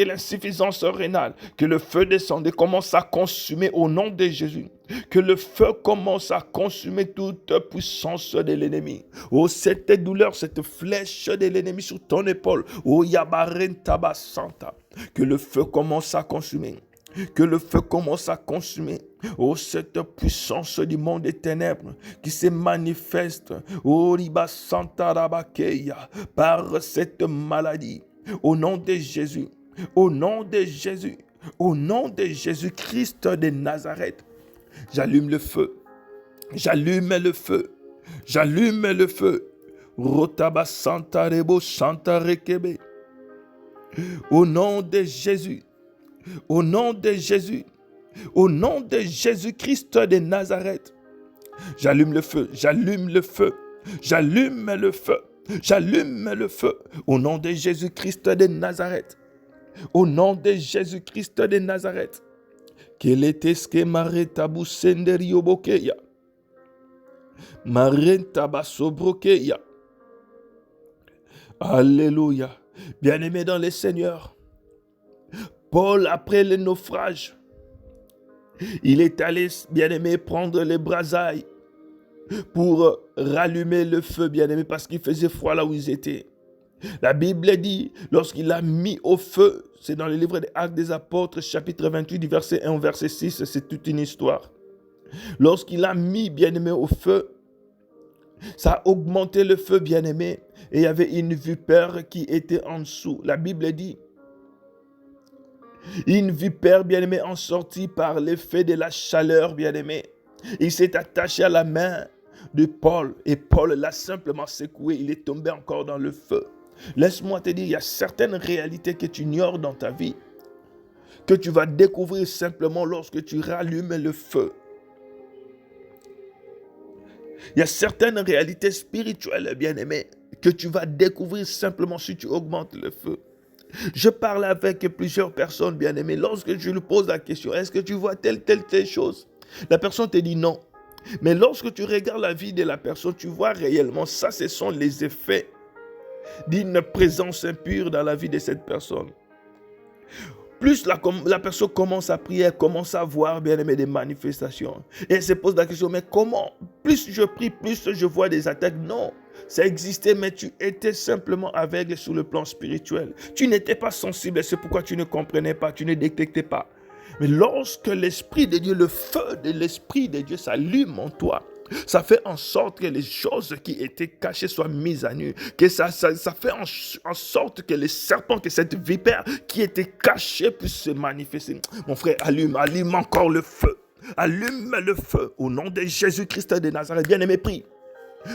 Speaker 1: l'insuffisance rénale, que le feu descende et commence à consumer au nom de Jésus, que le feu commence à consumer toute puissance de l'ennemi. Oh, cette douleur, cette flèche de l'ennemi sur ton épaule, oh, Yabarentaba Santa, que le feu commence à consumer. Que le feu commence à consumer, oh, cette puissance du monde des ténèbres qui se manifeste, oh, Riba Santa Rabakeya, par cette maladie. Au nom de Jésus, au nom de Jésus, au nom de Jésus-Christ de Nazareth, j'allume le feu, j'allume le feu, j'allume le feu. Rotaba Santa Rebo Santa Rekebe. Au nom de Jésus. Au nom de Jésus, au nom de Jésus-Christ de Nazareth, j'allume le feu, j'allume le feu, j'allume le feu, j'allume le feu, au nom de Jésus-Christ de Nazareth, au nom de Jésus-Christ de Nazareth, qu'il était ce que Maretabu Senderio Bokeya, Maretabaso Brokeya. Alléluia, bien-aimé dans le Seigneur. Paul, après le naufrage, il est allé, bien-aimé, prendre les brasailles pour rallumer le feu, bien-aimé, parce qu'il faisait froid là où ils étaient. La Bible dit, lorsqu'il a mis au feu, c'est dans le livre des Actes des Apôtres, chapitre 28, du verset 1 au verset 6, c'est toute une histoire. Lorsqu'il a mis, bien-aimé, au feu, ça a augmenté le feu, bien-aimé, et il y avait une vipère qui était en dessous. La Bible dit, une vipère, bien-aimé, en sortie par l'effet de la chaleur, bien-aimé. Il s'est attaché à la main de Paul et Paul l'a simplement secoué. Il est tombé encore dans le feu. Laisse-moi te dire, il y a certaines réalités que tu ignores dans ta vie, que tu vas découvrir simplement lorsque tu rallumes le feu. Il y a certaines réalités spirituelles, bien-aimé, que tu vas découvrir simplement si tu augmentes le feu. Je parle avec plusieurs personnes, bien-aimées. Lorsque je lui pose la question, est-ce que tu vois telle chose? La personne te dit non. Mais lorsque tu regardes la vie de la personne, tu vois réellement, ça, ce sont les effets d'une présence impure dans la vie de cette personne. Plus la personne commence à prier, elle commence à voir, bien-aimé, des manifestations. Et elle se pose la question, mais comment? Plus je prie, plus je vois des attaques. Non. Ça existait, mais tu étais simplement aveugle sur le plan spirituel. Tu n'étais pas sensible, c'est pourquoi tu ne comprenais pas, tu ne détectais pas. Mais lorsque l'Esprit de Dieu, le feu de l'Esprit de Dieu s'allume en toi, Ça fait en sorte que les choses qui étaient cachées soient mises à nu. Que ça fait en sorte que les serpents, que cette vipère qui était cachée puisse se manifester. Mon frère, allume encore le feu. Allume le feu au nom de Jésus-Christ de Nazareth. Bien-aimé, prie.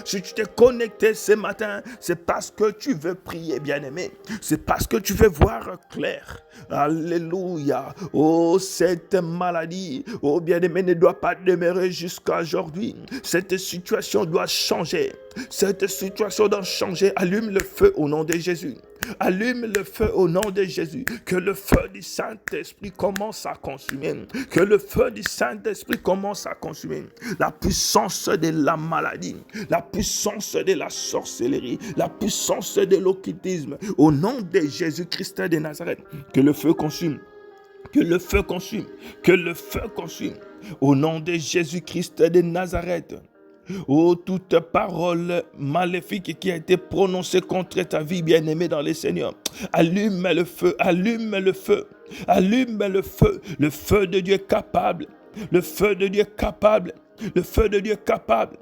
Speaker 1: Si tu t'es connecté ce matin, c'est parce que tu veux prier, bien-aimé. C'est parce que tu veux voir clair. Alléluia. Oh, cette maladie, oh, bien-aimé, ne doit pas demeurer jusqu'à aujourd'hui. Cette situation doit changer. Cette situation doit changer. Allume le feu au nom de Jésus. Allume le feu au nom de Jésus. Que le feu du Saint-Esprit commence à consumer. Que le feu du Saint-Esprit commence à consumer la puissance de la maladie, la puissance de la sorcellerie, la puissance de l'occultisme. Au nom de Jésus-Christ de Nazareth, que le feu consume. Que le feu consume. Que le feu consume. Au nom de Jésus-Christ de Nazareth. Oh, toute parole maléfique qui a été prononcée contre ta vie, bien-aimée dans le Seigneur. Allume le feu, allume le feu, allume le feu. Le feu de Dieu capable, le feu de Dieu capable, le feu de Dieu capable.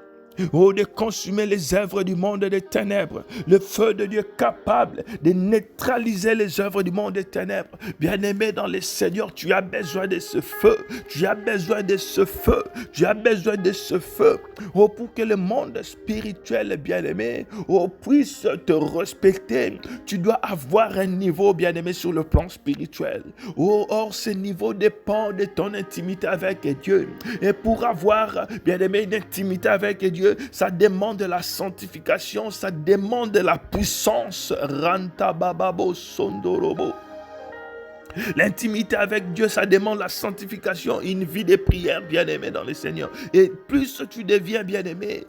Speaker 1: Oh, de consumer les œuvres du monde des ténèbres. Le feu de Dieu capable de neutraliser les œuvres du monde des ténèbres. Bien-aimé dans le Seigneur, tu as besoin de ce feu. Tu as besoin de ce feu. Tu as besoin de ce feu. Oh, pour que le monde spirituel, bien-aimé, oh, puisse te respecter. Tu dois avoir un niveau, bien-aimé, sur le plan spirituel. Oh, or, ce niveau dépend de ton intimité avec Dieu. Et pour avoir, bien-aimé, une intimité avec Dieu, ça demande la sanctification, ça demande la puissance. Rantabababo sondorobo. L'intimité avec Dieu, ça demande la sanctification, une vie de prière, bien-aimé dans le Seigneur. Et plus tu deviens bien-aimé,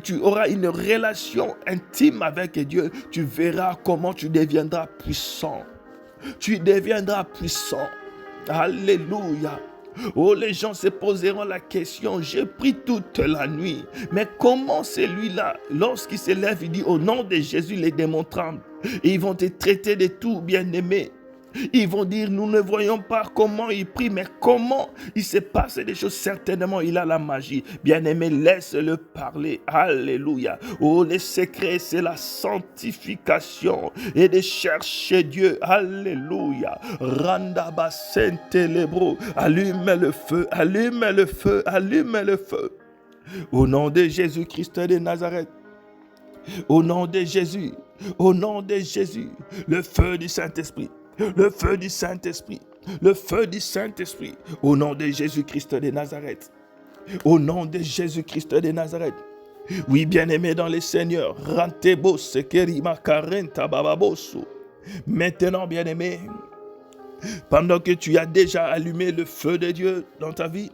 Speaker 1: tu auras une relation intime avec Dieu. Tu verras comment tu deviendras puissant. Tu deviendras puissant. Alléluia. Oh, les gens se poseront la question, j'ai pris toute la nuit, mais comment celui-là, lorsqu'il se lève, il dit au nom de Jésus, les démons tremblent, et ils vont te traiter de tout, bien-aimé. Ils vont dire, nous ne voyons pas comment il prie, mais comment il se passe des choses. Certainement, il a la magie. Bien-aimé, laisse-le parler. Alléluia. Oh, le secret, c'est la sanctification et de chercher Dieu. Alléluia. Randaba Saint-Élébro. Allume le feu, allume le feu, allume le feu. Au nom de Jésus-Christ de Nazareth. Au nom de Jésus. Au nom de Jésus. Le feu du Saint-Esprit. Le feu du Saint-Esprit, le feu du Saint-Esprit, au nom de Jésus-Christ de Nazareth, au nom de Jésus-Christ de Nazareth. Oui, bien-aimé dans le Seigneur, rantebo sekerima karenta bababosu. Maintenant, bien-aimé, pendant que tu as déjà allumé le feu de Dieu dans ta vie,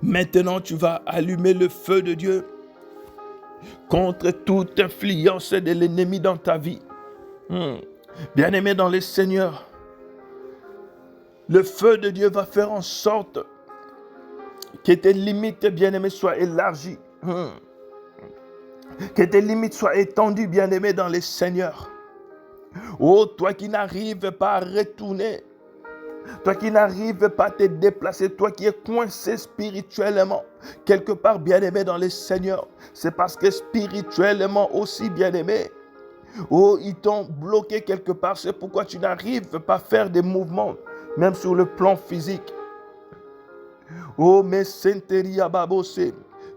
Speaker 1: maintenant tu vas allumer le feu de Dieu contre toute influence de l'ennemi dans ta vie. Bien-aimé dans le Seigneur, le feu de Dieu va faire en sorte que tes limites, bien-aimé, soient élargies. Que tes limites soient étendues, bien-aimé, dans le Seigneur. Oh, toi qui n'arrives pas à retourner, toi qui n'arrives pas à te déplacer, toi qui es coincé spirituellement, quelque part, bien-aimé, dans le Seigneur, c'est parce que spirituellement aussi, bien-aimé, oh, ils t'ont bloqué quelque part. C'est pourquoi tu n'arrives pas à faire des mouvements, même sur le plan physique. Oh, mais Saint-Éria Babosé,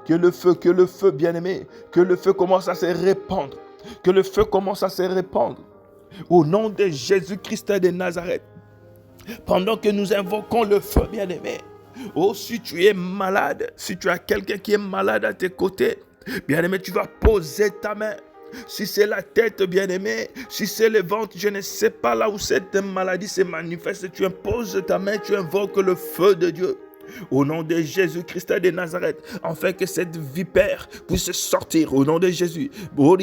Speaker 1: que le feu, bien-aimé, que le feu commence à se répandre. Que le feu commence à se répandre. Au nom de Jésus-Christ de Nazareth. Pendant que nous invoquons le feu, bien-aimé. Oh, si tu es malade, si tu as quelqu'un qui est malade à tes côtés, bien-aimé, tu vas poser ta main. Si c'est la tête, bien-aimé, si c'est le ventre, je ne sais pas là où cette maladie se manifeste. Tu imposes ta main, tu invoques le feu de Dieu. Au nom de Jésus-Christ de Nazareth, afin que cette vipère puisse sortir. Au nom de Jésus. Au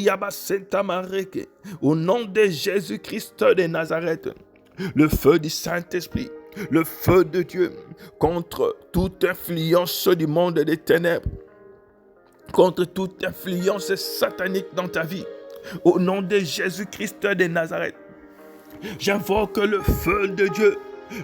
Speaker 1: nom de Jésus-Christ de Nazareth. Le feu du Saint-Esprit, le feu de Dieu contre toute influence du monde des ténèbres. Contre toute influence satanique dans ta vie. Au nom de Jésus-Christ de Nazareth, j'invoque le feu de Dieu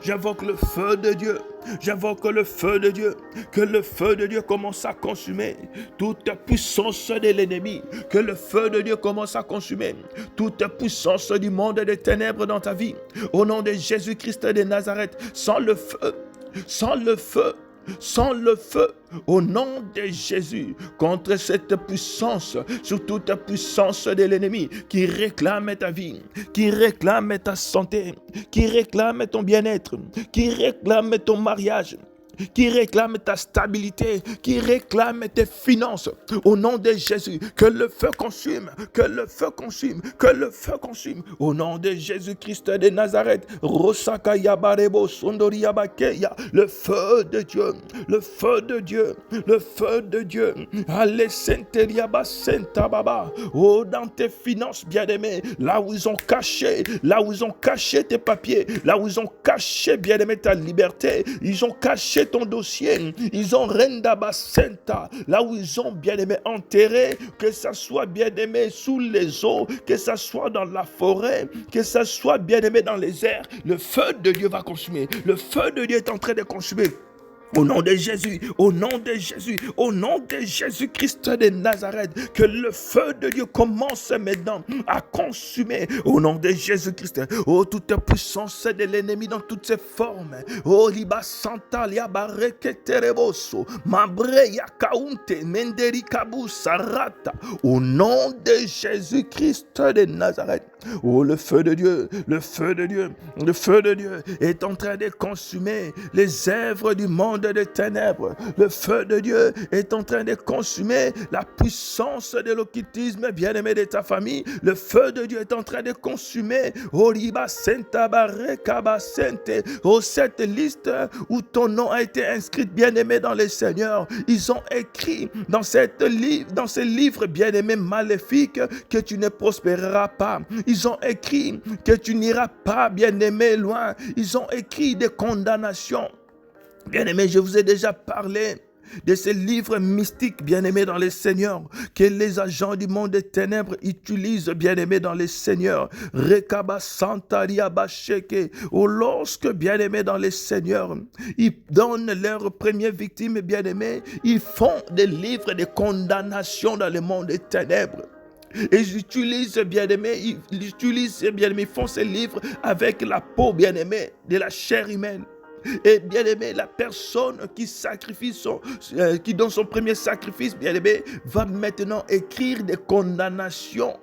Speaker 1: J'invoque le feu de Dieu. J'invoque le feu de Dieu. Que le feu de Dieu commence à consumer toute puissance de l'ennemi. Que le feu de Dieu commence à consumer toute puissance du monde des ténèbres dans ta vie. Au nom de Jésus-Christ de Nazareth, sans le feu, sans le feu, sans le feu, au nom de Jésus, contre cette puissance, sur toute puissance de l'ennemi qui réclame ta vie, qui réclame ta santé, qui réclame ton bien-être, qui réclame ton mariage, qui réclame ta stabilité, qui réclame tes finances. Au nom de Jésus, que le feu consume, que le feu consume, que le feu consume. Au nom de Jésus-Christ de Nazareth, Rosakaya Barebo Sondoria Bakeya, le feu de Dieu, le feu de Dieu, le feu de Dieu. Allez, Sainteria Basenta Baba. Oh, dans tes finances, bien-aimés, là où ils ont caché, tes papiers, là où ils ont caché, bien-aimé, ta liberté, ils ont caché ton dossier, ils ont Renda Basenta, là où ils ont bien aimé enterré, que ça soit bien aimé sous les eaux, que ça soit dans la forêt, que ça soit bien aimé dans les airs, le feu de Dieu va consumer, le feu de Dieu est en train de consumer. Au nom de Jésus, au nom de Jésus, au nom de Jésus-Christ de Nazareth, que le feu de Dieu commence maintenant à consumer. Au nom de Jésus-Christ, oh, toute puissance de l'ennemi dans toutes ses formes. Oh, liba santa liaba reketereboso, mabreya kaunte, menderi kabu sarata. Au nom de Jésus-Christ de Nazareth, oh, le feu de Dieu, le feu de Dieu, le feu de Dieu est en train de consumer les œuvres du monde des ténèbres. Le feu de Dieu est en train de consumer la puissance de l'occultisme bien-aimé de ta famille. Le feu de Dieu est en train de consumer cette liste où ton nom a été inscrit bien-aimé dans les Seigneurs. Ils ont écrit dans ce livre bien-aimé maléfique que tu ne prospéreras pas. Ils ont écrit que tu n'iras pas bien-aimé loin. Ils ont écrit des condamnations. Bien-aimés, je vous ai déjà parlé de ces livres mystiques, bien-aimés dans les Seigneurs, que les agents du monde des ténèbres utilisent, bien-aimés dans les Seigneurs. Rekaba Santaria Basheke. Ou lorsque, bien-aimés dans les Seigneurs, ils donnent leur première victime, bien-aimés, ils font des livres de condamnation dans le monde des ténèbres. Et ils utilisent, bien-aimés, ils font ces livres avec la peau, bien-aimés, de la chair humaine. Et bien aimé, la personne qui sacrifie qui donne son premier sacrifice, bien aimé, va maintenant écrire des condamnations,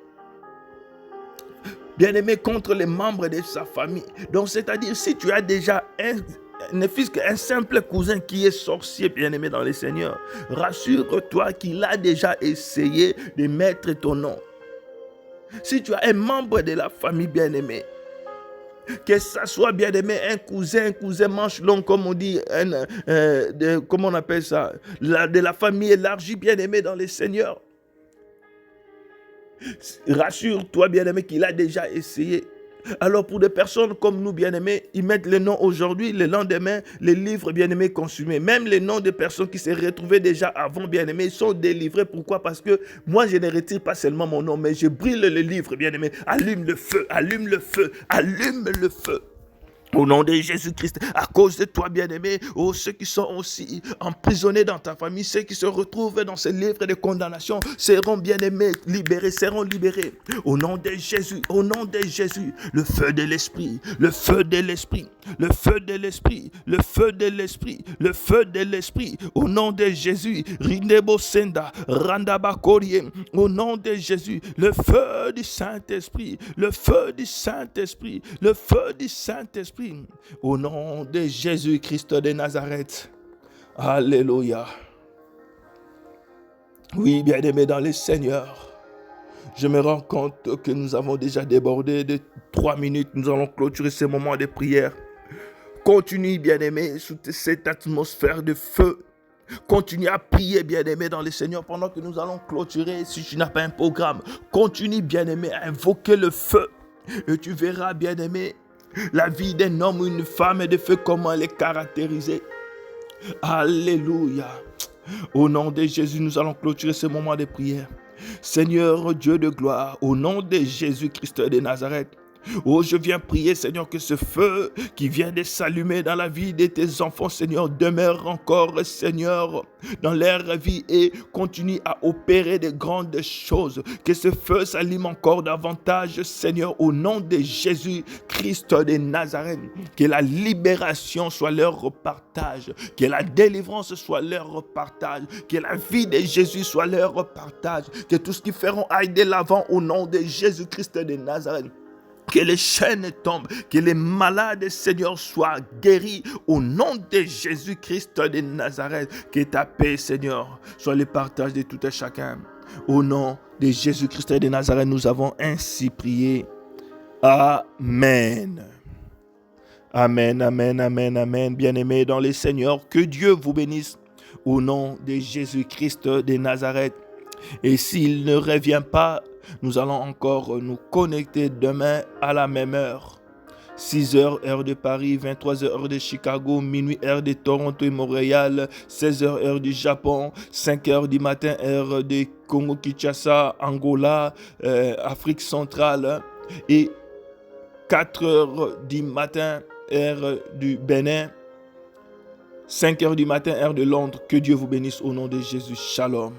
Speaker 1: bien aimé, contre les membres de sa famille. Donc, c'est-à-dire, si tu as déjà ne fût-ce qu'un simple cousin qui est sorcier, bien aimé dans le Seigneur, rassure-toi qu'il a déjà essayé de mettre ton nom. Si tu as un membre de la famille, bien aimé, que ça soit bien aimé, un cousin manche long, comme on dit, comment on appelle ça, de la famille élargie, bien aimé dans les Seigneurs. Rassure-toi, bien aimé, qu'il a déjà essayé. Alors pour des personnes comme nous, bien-aimés, ils mettent les noms aujourd'hui, le lendemain, les livres, bien-aimés, consumés. Même les noms des personnes qui se retrouvaient déjà avant, bien-aimés, sont délivrés. Pourquoi? Parce que moi, je ne retire pas seulement mon nom, mais je brûle les livres, bien-aimés. Allume le feu, allume le feu, allume le feu. Au nom de Jésus-Christ, à cause de toi, bien-aimé, ceux qui sont aussi emprisonnés dans ta famille, ceux qui se retrouvent dans ces livres de condamnation, seront bien-aimés, libérés, seront libérés. Au nom de Jésus, le feu de l'Esprit, le feu de l'Esprit, le feu de l'Esprit, le feu de l'Esprit, le feu de l'Esprit. Au nom de Jésus, Rindebo Senda, Randaba Korie, au nom de Jésus, le feu du Saint-Esprit, le feu du Saint-Esprit, le feu du Saint-Esprit. Au nom de Jésus-Christ de Nazareth. Alléluia. Oui, bien-aimés dans les Seigneurs, je me rends compte que nous avons déjà débordé de 3 minutes. Nous allons clôturer ce moment de prière. Continue, bien-aimés, sous cette atmosphère de feu. Continue à prier, bien-aimé, dans le Seigneur pendant que nous allons clôturer. Si tu n'as pas un programme, continue, bien-aimé, à invoquer le feu. Et tu verras, bien-aimé, la vie d'un homme ou une femme de feu, comment elle est caractérisée. Alléluia. Au nom de Jésus, nous allons clôturer ce moment de prière. Seigneur Dieu de gloire, au nom de Jésus-Christ de Nazareth, Oh, je viens prier, Seigneur, que ce feu qui vient de s'allumer dans la vie de tes enfants, Seigneur, demeure encore, Seigneur, dans leur vie et continue à opérer de grandes choses. Que ce feu s'allume encore davantage, Seigneur, au nom de Jésus-Christ de Nazareth. Que la libération soit leur partage, que la délivrance soit leur partage, que la vie de Jésus soit leur partage, que tout ce qu'ils feront aille de l'avant au nom de Jésus-Christ de Nazareth. Que les chaînes tombent, que les malades, Seigneur, soient guéris au nom de Jésus-Christ de Nazareth. Que ta paix, Seigneur, soit le partage de tout et chacun. Au nom de Jésus-Christ de Nazareth, nous avons ainsi prié. Amen. Amen, amen, amen, amen. Bien-aimés dans le Seigneur, que Dieu vous bénisse au nom de Jésus-Christ de Nazareth. Et s'il ne revient pas, nous allons encore nous connecter demain à la même heure. 6h heure de Paris, 23h heure de Chicago, minuit heure de Toronto et Montréal, 16h heure du Japon, 5h du matin heure de Congo-Kinshasa, Angola, Afrique centrale et 4h du matin heure du Bénin, 5h du matin heure de Londres. Que Dieu vous bénisse au nom de Jésus. Shalom.